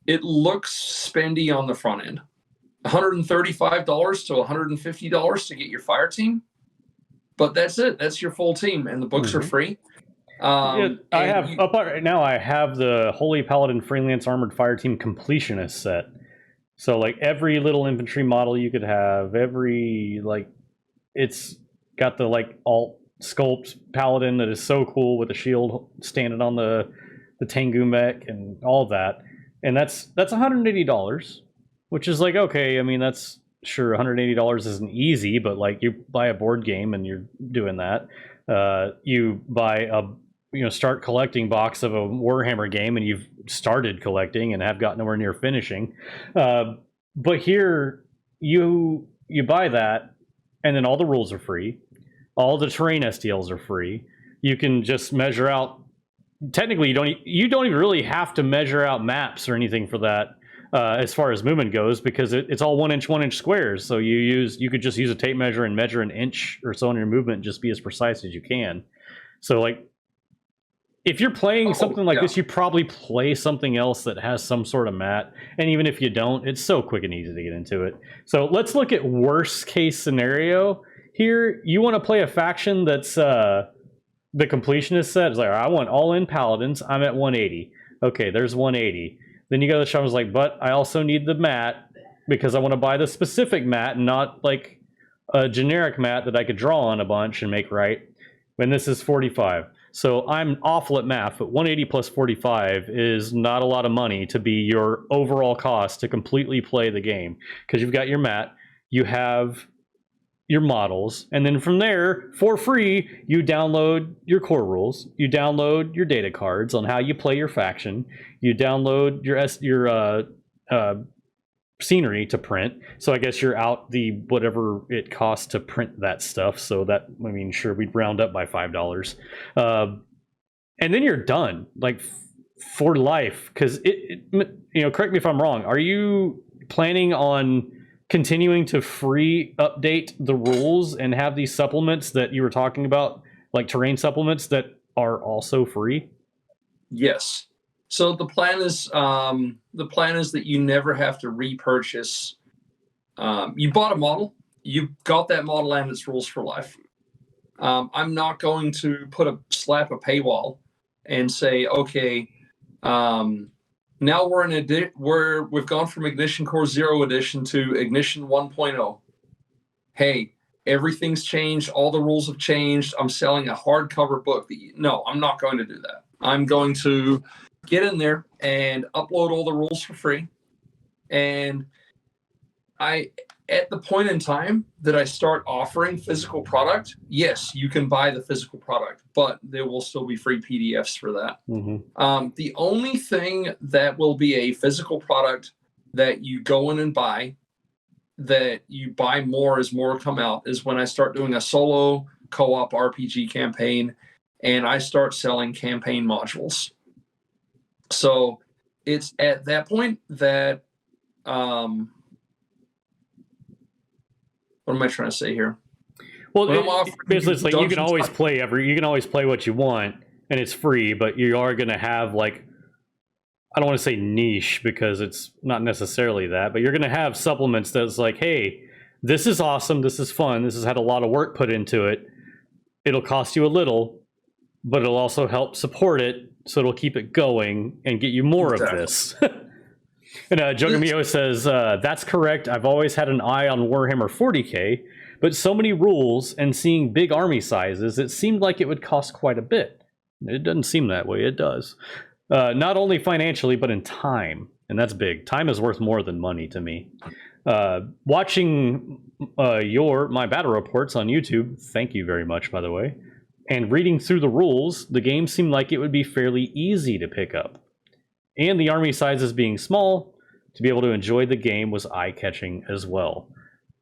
it looks spendy on the front end. $135 to $150 to get your fire team, but that's it. That's your full team, and the books are free. I have up right now. I have the Holy Paladin Freelance Armored Fire Team Completionist set. So like every little infantry model you could have, it's got the alt sculpt paladin that is so cool with the shield standing on the Tengu mech and all that. And that's $180, which is okay. I mean, that's sure, $180 isn't easy, but you buy a board game and you're doing that. You buy a start collecting box of a Warhammer game and you've started collecting and have got nowhere near finishing. But here you buy that and then all the rules are free. All the terrain STLs are free. You can just measure out technically you don't even really have to measure out maps or anything for that. As far as movement goes, because it's all 1-inch squares. So you could just use a tape measure and measure an inch or so on your movement and just be as precise as you can. So like, if you're playing something like this, you probably play something else that has some sort of mat. And even if you don't, it's so quick and easy to get into it. So let's look at worst case scenario here. You want to play a faction that's the completionist set. It's like, I want all in paladins. I'm at 180. Okay, there's 180. Then you go to the shop and was like, but I also need the mat because I want to buy the specific mat and not like a generic mat that I could draw on a bunch and make right. When this is 45. So I'm awful at math, but 180 plus 45 is not a lot of money to be your overall cost to completely play the game. Because you've got your mat, you have your models, and then from there, for free, you download your core rules, you download your data cards on how you play your faction, you download your scenery to print. So I guess you're out the whatever it costs to print that stuff. So that, I mean, sure, we'd round up by $5. And then you're done, like for life. Because correct me if I'm wrong. Are you planning on continuing to free update the rules and have these supplements that you were talking about, like terrain supplements that are also free? Yes. So the plan is that you never have to repurchase. You bought a model, you got that model and its rules for life. I'm not going to slap a paywall and say, okay, now we've gone from Ignition Core 0 edition to Ignition 1.0. Hey, everything's changed. All the rules have changed. I'm selling a hardcover book. No, I'm not going to do that. I'm going to get in there and upload all the rules for free. And at the point in time that I start offering physical product, yes, you can buy the physical product, but there will still be free PDFs for that. Mm-hmm. The only thing that will be a physical product that you go in and buy, that you buy more as more come out, is when I start doing a solo co-op RPG campaign and I start selling campaign modules. So it's at that point that what am I trying to say here? Well, basically, it's like you can always play what you want, and it's free. But you are going to have, like, I don't want to say niche because it's not necessarily that, but you're going to have supplements that's like, hey, this is awesome, this is fun, this has had a lot of work put into it. It'll cost you a little, but it'll also help support it, so it'll keep it going and get you more of this. And Jogamio says, that's correct. I've always had an eye on Warhammer 40k, but so many rules and seeing big army sizes, it seemed like it would cost quite a bit. It doesn't seem that way. It does. Not only financially, but in time. And that's big. Time is worth more than money to me. Watching my battle reports on YouTube, thank you very much, by the way, and reading through the rules, the game seemed like it would be fairly easy to pick up. And the army sizes being small, to be able to enjoy the game was eye-catching as well.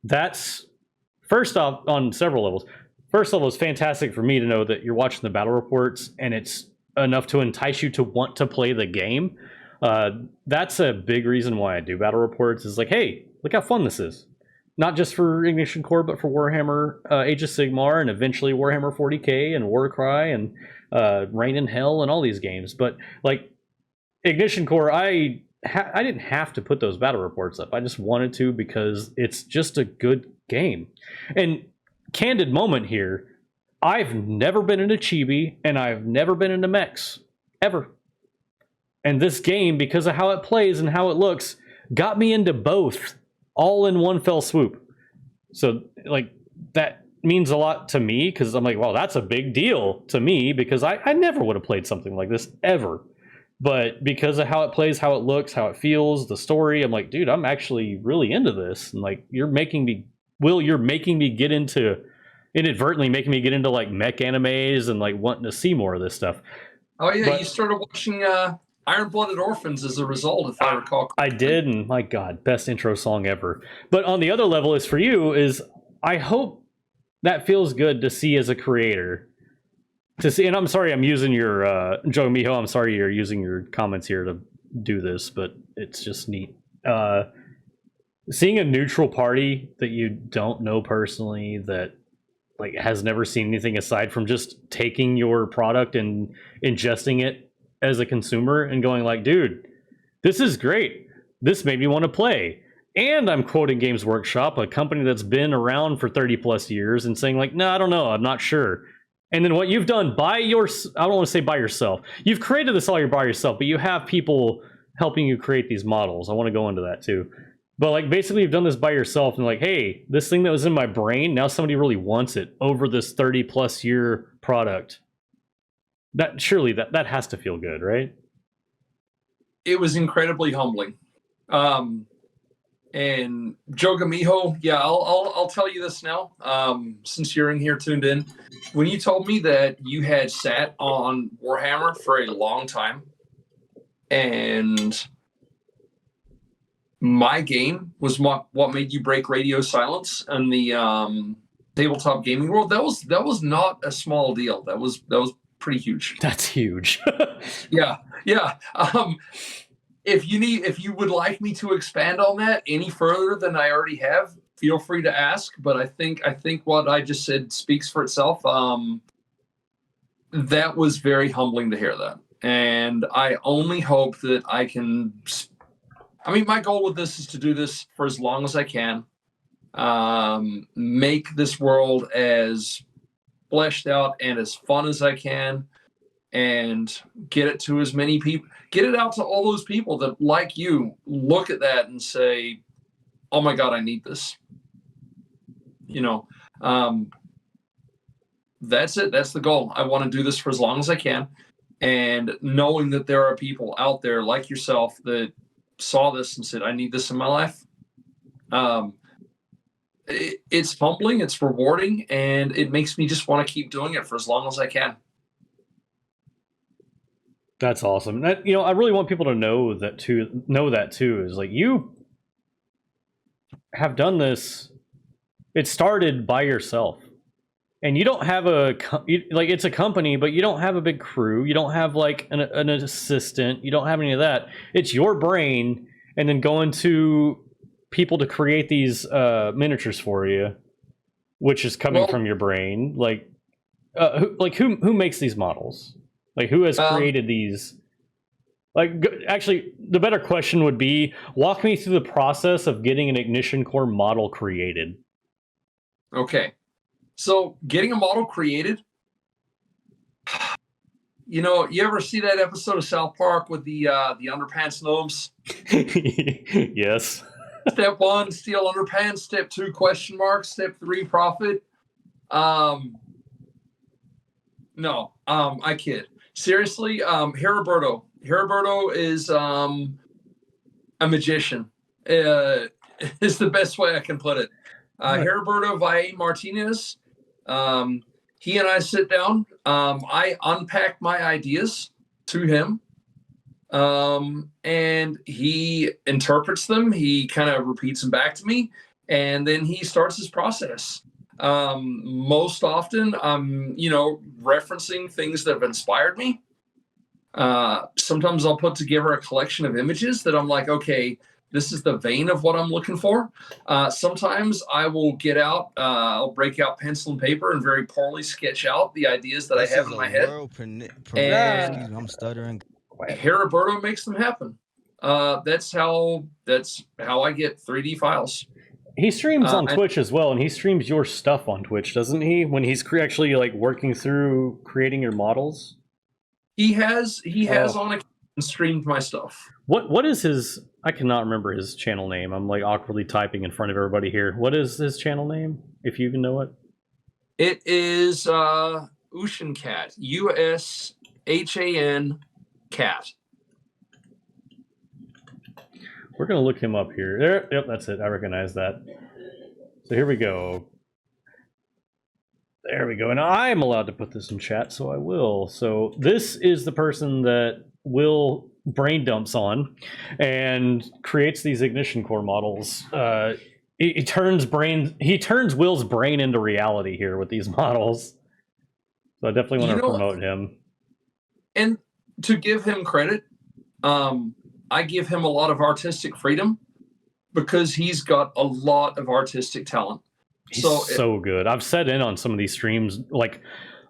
That's, first off, on several levels. First level, it's fantastic for me to know that you're watching the battle reports and it's enough to entice you to want to play the game. That's a big reason why I do battle reports, is like, hey, look how fun this is. Not just for Ignition Core, but for Warhammer Age of Sigmar, and eventually Warhammer 40k and Warcry and Reign in Hell and all these games. But like Ignition Core, I didn't have to put those battle reports up. I just wanted to because it's just a good game. And candid moment here, I've never been into chibi and I've never been into mechs, ever. And this game, because of how it plays and how it looks, got me into both all in one fell swoop. So like that means a lot to me, because I'm like, well, that's a big deal to me, because I never would have played something like this ever. But because of how it plays, how it looks, how it feels, the story, I'm like, dude, I'm actually really into this. And like, you're making me get into, inadvertently making me get into like mech animes and like wanting to see more of this stuff. Oh yeah, you started watching Iron-Blooded Orphans as a result, if I recall correctly. I did, and my God, best intro song ever. But on the other level is for you, is I hope that feels good to see as a creator, to see, and I'm sorry I'm using your Joe Miho, I'm sorry you're using your comments here to do this, but it's just neat. Seeing a neutral party that you don't know personally, that like has never seen anything aside from just taking your product and ingesting it as a consumer and going like, dude, this is great. This made me want to play. And I'm quoting Games Workshop, a company that's been around for 30 plus years, and saying like, no, I don't know, I'm not sure. And then what you've done by I don't want to say by yourself. You've created this all by yourself, but you have people helping you create these models. I want to go into that too. But like basically you've done this by yourself and like, hey, this thing that was in my brain, now somebody really wants it over this 30 plus year product. That surely that has to feel good, right? It was incredibly humbling. And Joe Gamijo, yeah, I'll tell you this now, since you're in here tuned in. When you told me that you had sat on Warhammer for a long time, and my game was what made you break radio silence in the tabletop gaming world, that was not a small deal. That was pretty huge. That's huge. Yeah. If you would like me to expand on that any further than I already have, feel free to ask. But I think what I just said speaks for itself. That was very humbling to hear that. And I only hope that I can. I mean, my goal with this is to do this for as long as I can. Make this world as fleshed out and as fun as I can, and get it to as many people. Get it out to all those people that, like you, look at that and say, "Oh my God, I need this." That's it. That's the goal. I want to do this for as long as I can, and knowing that there are people out there like yourself that saw this and said, "I need this in my life." It's humbling, it's rewarding, and it makes me just want to keep doing it for as long as I can. That's awesome. I really want people to know that too. Is like, you have done this. It started by yourself, and you don't have it's a company, but you don't have a big crew. You don't have like an assistant. You don't have any of that. It's your brain, and then going to people to create these miniatures for you, which is coming from your brain. Who makes these models? Like, who has created these? Like, actually, the better question would be, walk me through the process of getting an Ignition Core model created. Okay. So, getting a model created, you ever see that episode of South Park with the underpants gnomes? Yes. Step 1, steal underpants. Step 2, question mark. Step 3, profit. No, I kid. Seriously, Heriberto. Heriberto is a magician. Is the best way I can put it. Heriberto Valle Martinez. He and I sit down. I unpack my ideas to him, and he interprets them. He kind of repeats them back to me, and then he starts his process. Most often I'm, referencing things that have inspired me. Sometimes I'll put together a collection of images that I'm like, okay, this is the vein of what I'm looking for. Sometimes I will I'll break out pencil and paper and very poorly sketch out the ideas that I have in my head. And I'm stuttering. Heriberto makes them happen. That's how I get 3D files. He streams on Twitch as well, and he streams your stuff on Twitch, doesn't he? When he's actually like working through creating your models. He has on occasion streamed my stuff. What is his? I cannot remember his channel name. I'm like awkwardly typing in front of everybody here. What is his channel name? If you even know it. It is Ushan Cat. USHAN Cat. We're going to look him up here. There, yep, that's it. I recognize that. So here we go. There we go. And I'm allowed to put this in chat, so I will. So this is the person that Will brain dumps on and creates these Ignition Core models. He turns Will's brain into reality here with these models. So I definitely want to promote him. And to give him credit, I give him a lot of artistic freedom because he's got a lot of artistic talent. He's so good. I've set in on some of these streams. Like,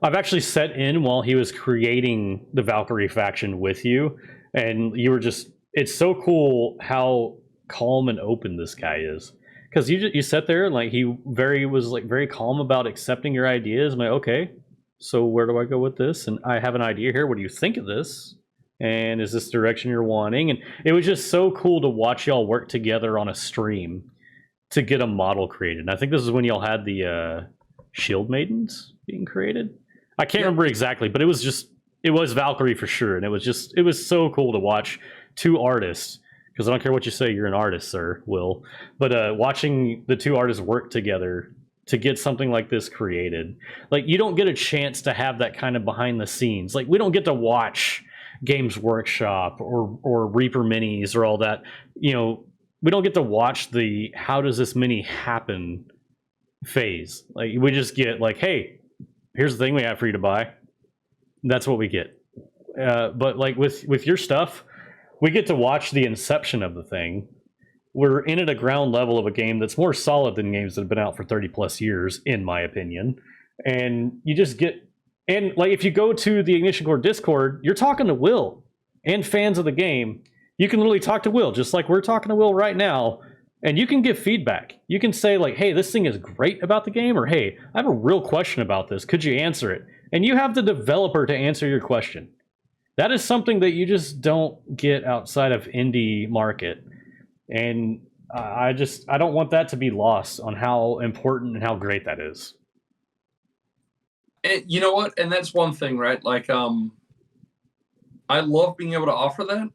I've actually set in while he was creating the Valkyrie faction with you, and you were just, it's so cool how calm and open this guy is. Because you sat there and like he was very calm about accepting your ideas. I'm like, okay, so where do I go with this? And I have an idea here. What do you think of this? And is this direction you're wanting? And it was just so cool to watch y'all work together on a stream to get a model created. And I think this is when y'all had the Shield Maidens being created. I can't remember exactly, but it was Valkyrie for sure. And it was so cool to watch two artists, because I don't care what you say, you're an artist, sir, Will. But watching the two artists work together to get something like this created, like you don't get a chance to have that kind of behind the scenes. Like we don't get to watch Games Workshop or Reaper Minis or all that. You know, we don't get to watch the how does this mini happen phase. Like we just get like, hey, here's the thing we have for you to buy. That's what we get. But like with your stuff, we get to watch the inception of the thing. We're in at a ground level of a game that's more solid than games that have been out for 30 plus years, in my opinion. And you just get, and like if you go to the Ignition Core Discord, you're talking to Will and fans of the game. You can literally talk to Will, just like we're talking to Will right now, and you can give feedback. You can say like, hey, this thing is great about the game, or hey, I have a real question about this. Could you answer it? And you have the developer to answer your question. That is something that you just don't get outside of indie market. And I don't want that to be lost on how important and how great that is. And you know what? And that's one thing, right? Like, I love being able to offer that.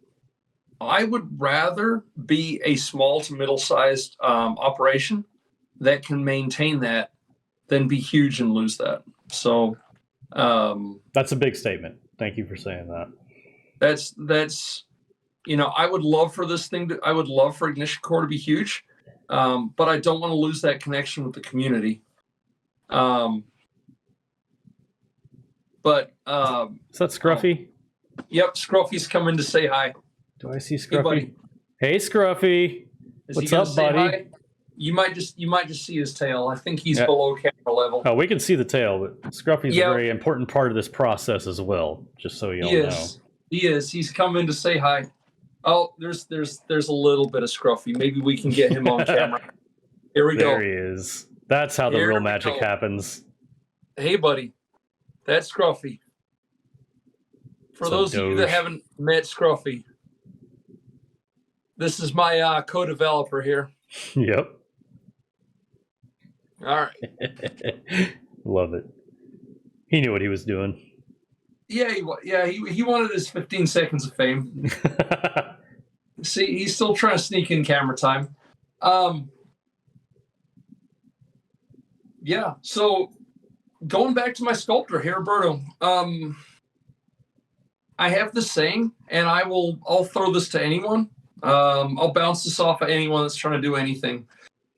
I would rather be a small to middle-sized operation that can maintain that than be huge and lose that. So that's a big statement. Thank you for saying that. That's you know, I would love for this thing to, I would love for Ignition Core to be huge, but I don't want to lose that connection with the community. But is that Scruffy? Yep, Scruffy's coming to say hi. Do I see Scruffy? Hey, Scruffy. What's up, buddy? Hi? You might just see his tail. I think he's below camera level. Oh, we can see the tail, but Scruffy's a very important part of this process as well. Just so you all know. He is. He's coming to say hi. Oh, there's a little bit of Scruffy. Maybe we can get him on camera. Here we go. There he is. That's how the real magic happens. Hey, buddy. That's Scruffy. For those of you that haven't met Scruffy, this is my co-developer here. Yep. All right. Love it. He knew what he was doing. Yeah, he wanted his 15 seconds of fame. See, he's still trying to sneak in camera time. Yeah, so going back to my sculptor here, Roberto, I have this saying, and I'll throw this to anyone. I'll bounce this off of anyone that's trying to do anything.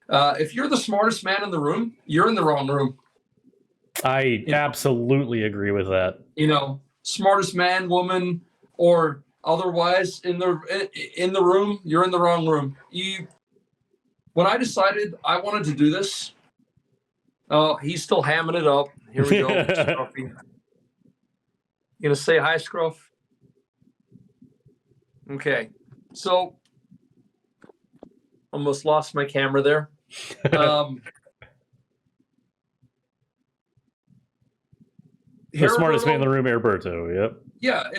If you're the smartest man in the room, you're in the wrong room. I absolutely agree with that. You know, smartest man, woman, or otherwise in the room, you're in the wrong room. When I decided I wanted to do this, he's still hamming it up. Here we go. Scruffy. You gonna say hi, Scruff? Okay. So almost lost my camera there. The smartest man in the room, Herberto. Yep. Yeah,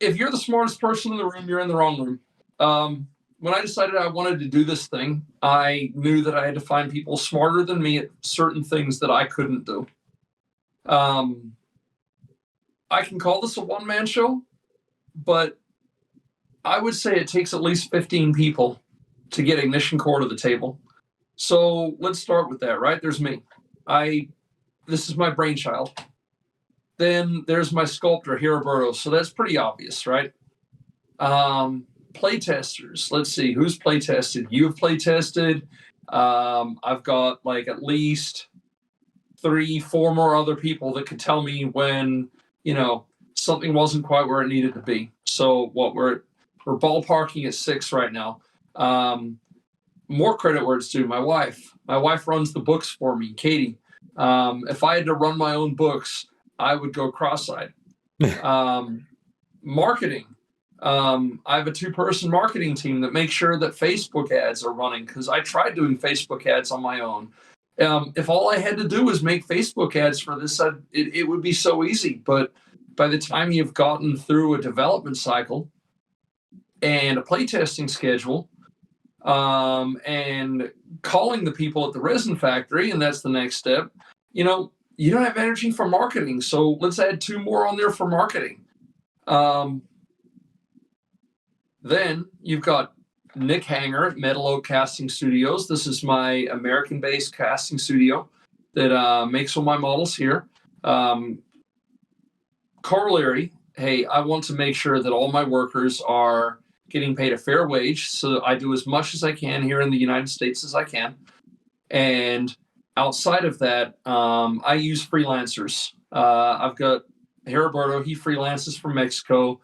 if you're the smartest person in the room, you're in the wrong room. When I decided I wanted to do this thing, I knew that I had to find people smarter than me at certain things that I couldn't do. I can call this a one-man show, but I would say it takes at least 15 people to get Ignition Core to the table. So let's start with that, right? There's me. This is my brainchild. Then there's my sculptor, Roberto. So that's pretty obvious, right? Playtesters. Let's see, who's playtested? You've playtested. I've got like at least 3, 4 more other people that could tell me when, something wasn't quite where it needed to be. So we're ballparking at 6 right now. More credit where it's due. My wife runs the books for me, Katie. If I had to run my own books, I would go cross-eyed. Marketing. I have a 2-person marketing team that makes sure that Facebook ads are running, because I tried doing Facebook ads on my own. If all I had to do was make Facebook ads for this, it would be so easy. But by the time you've gotten through a development cycle and a playtesting schedule, and calling the people at the resin factory, and that's the next step, you don't have energy for marketing. So let's add 2 more on there for marketing. Then you've got Nick Hanger at Metal Oak Casting Studios. This is my American-based casting studio that makes all my models here. Corollary, hey, I want to make sure that all my workers are getting paid a fair wage, so I do as much as I can here in the United States as I can. And outside of that, I use freelancers. I've got Heriberto, he freelances from Mexico.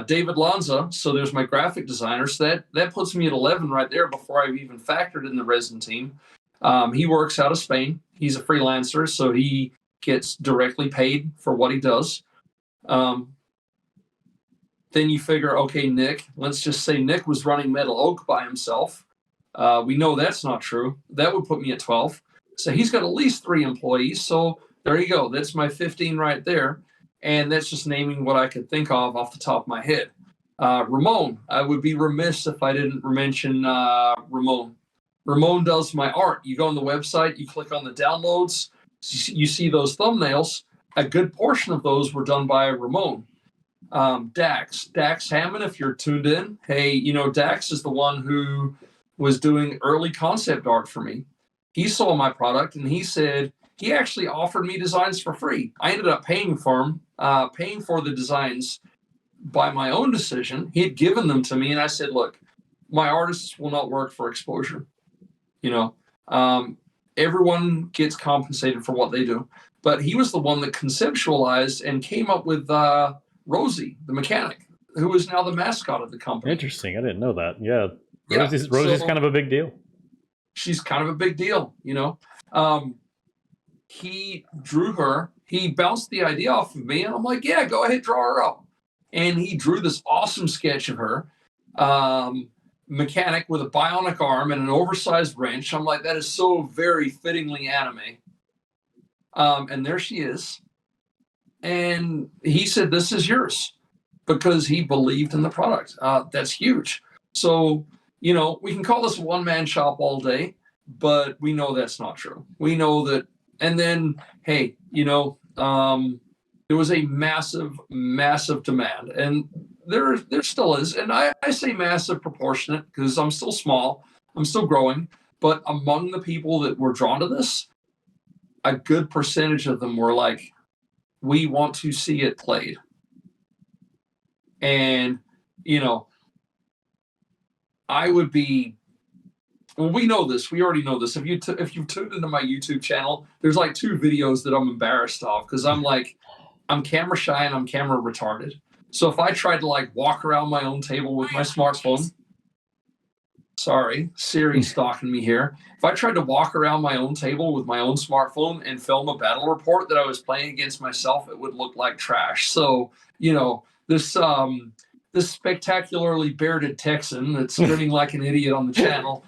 David Lanza, so there's my graphic designer. So that puts me at 11 right there before I've even factored in the resin team. He works out of Spain. He's a freelancer, so he gets directly paid for what he does. Then you figure, okay, Nick, let's just say Nick was running Metal Oak by himself. We know that's not true. That would put me at 12. So he's got at least 3 employees. So there you go. That's my 15 right there. And that's just naming what I could think of off the top of my head. Ramon, I would be remiss if I didn't mention Ramon. Ramon does my art. You go on the website, you click on the downloads, you see those thumbnails. A good portion of those were done by Ramon. Dax Hammond, if you're tuned in, hey, Dax is the one who was doing early concept art for me. He saw my product and he said he actually offered me designs for free. I ended up paying for the designs by my own decision. He had given them to me and I said, look, my artists will not work for exposure. Everyone gets compensated for what they do. But he was the one that conceptualized and came up with Rosie, the mechanic, who is now the mascot of the company. Interesting. I didn't know that. Yeah. Rosie's kind of a big deal. She's kind of a big deal, He drew her. He bounced the idea off of me, and I'm like, yeah, go ahead, draw her up. And he drew this awesome sketch of her, mechanic with a bionic arm and an oversized wrench. I'm like, that is so very fittingly anime. And there she is. And he said, this is yours, because he believed in the product. That's huge. So, we can call this a one-man shop all day, but we know that's not true. We know that. And then, hey, there was a massive, massive demand, and there still is. And I say massive proportionate because I'm still small, I'm still growing. But among the people that were drawn to this, a good percentage of them were like, we want to see it played. And, I would be, well, we know this. We already know this. If you've tuned into my YouTube channel, there's like 2 videos that I'm embarrassed of because I'm camera shy and I'm camera retarded. So if I tried to walk around my own table with my smartphone, sorry, Siri stalking me here. If I tried to walk around my own table with my own smartphone and film a battle report that I was playing against myself, it would look like trash. So, this spectacularly bearded Texan that's grinning like an idiot on the channel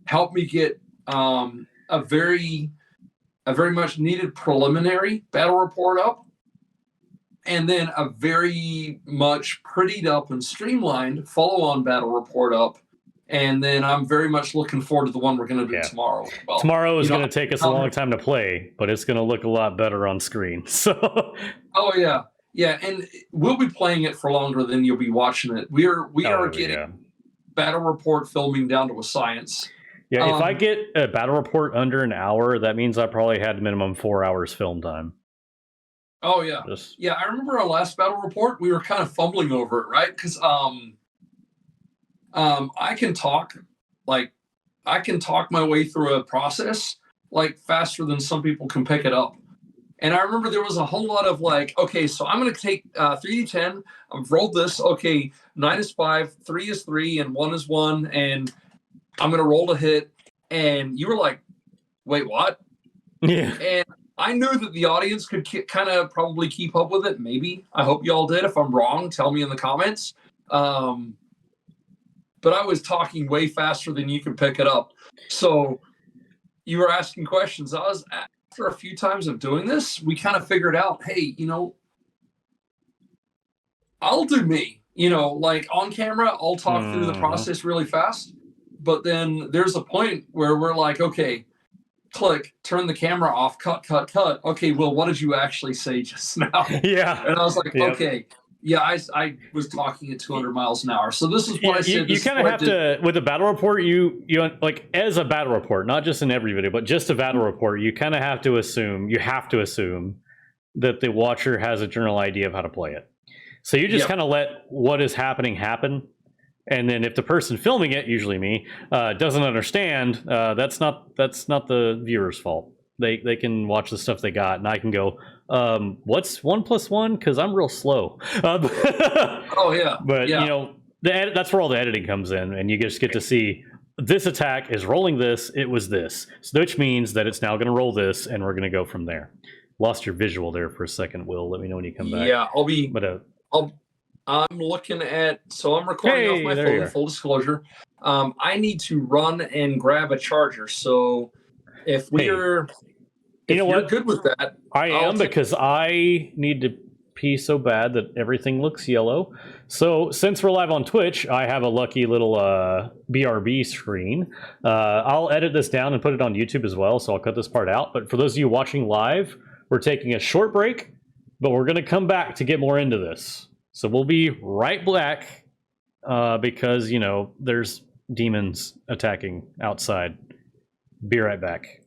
helped me get a very much needed preliminary battle report up, and then a very much prettied up and streamlined follow-on battle report up. And then I'm very much looking forward to the one we're going to do tomorrow. Well, tomorrow is going to take us a long time to play, but it's going to look a lot better on screen. So, oh yeah. Yeah, and we'll be playing it for longer than you'll be watching it. We are getting battle report filming down to a science. Yeah, if I get a battle report under an hour, that means I probably had minimum 4 hours film time. Oh yeah, yeah. I remember our last battle report. We were kind of fumbling over it, right? Because I can talk like I can talk my way through a process like faster than some people can pick it up. And I remember there was a whole lot of like, okay, so I'm going to take 3d10. I've rolled this. Okay, 9 is 5, 3 is 3, and 1 is 1. And I'm going to roll a hit. And you were like, wait, what? Yeah. And I knew that the audience could kind of probably keep up with it. Maybe. I hope y'all did. If I'm wrong, tell me in the comments. But I was talking way faster than you could pick it up. So you were asking questions. After a few times of doing this, we kind of figured out, hey, I'll do me. Like on camera, I'll talk through the process really fast. But then there's a point where we're like, okay, click, turn the camera off, cut. Okay, well, what did you actually say just now? Yeah. And I was like, okay. Yeah, I was talking at 200 miles an hour. So this is what I said. You kind of have to, with a battle report, you like, as a battle report, not just in every video, but just a battle report, you kind of have to assume that the watcher has a general idea of how to play it. So you just kind of let what is happening happen. And then if the person filming it, usually me, doesn't understand, that's not the viewer's fault. They can watch the stuff they got, and I can go, what's 1 + 1? Because I'm real slow. Oh yeah. But that's where all the editing comes in, and you just get to see this attack is rolling this. It was this, so which means that it's now going to roll this, and we're going to go from there. Lost your visual there for a second, Will. Let me know when you come back. Yeah, I'll be. But I'm looking at. So I'm recording off my phone. Full disclosure. I need to run and grab a charger. So if we're you're good with that, I am, because I need to pee so bad that everything looks yellow. So since we're live on Twitch, I have a lucky little BRB screen. I'll edit this down and put it on YouTube as well, so I'll cut this part out. But for those of you watching live, we're taking a short break, but we're going to come back to get more into this. So we'll be right back because, there's demons attacking outside. Be right back.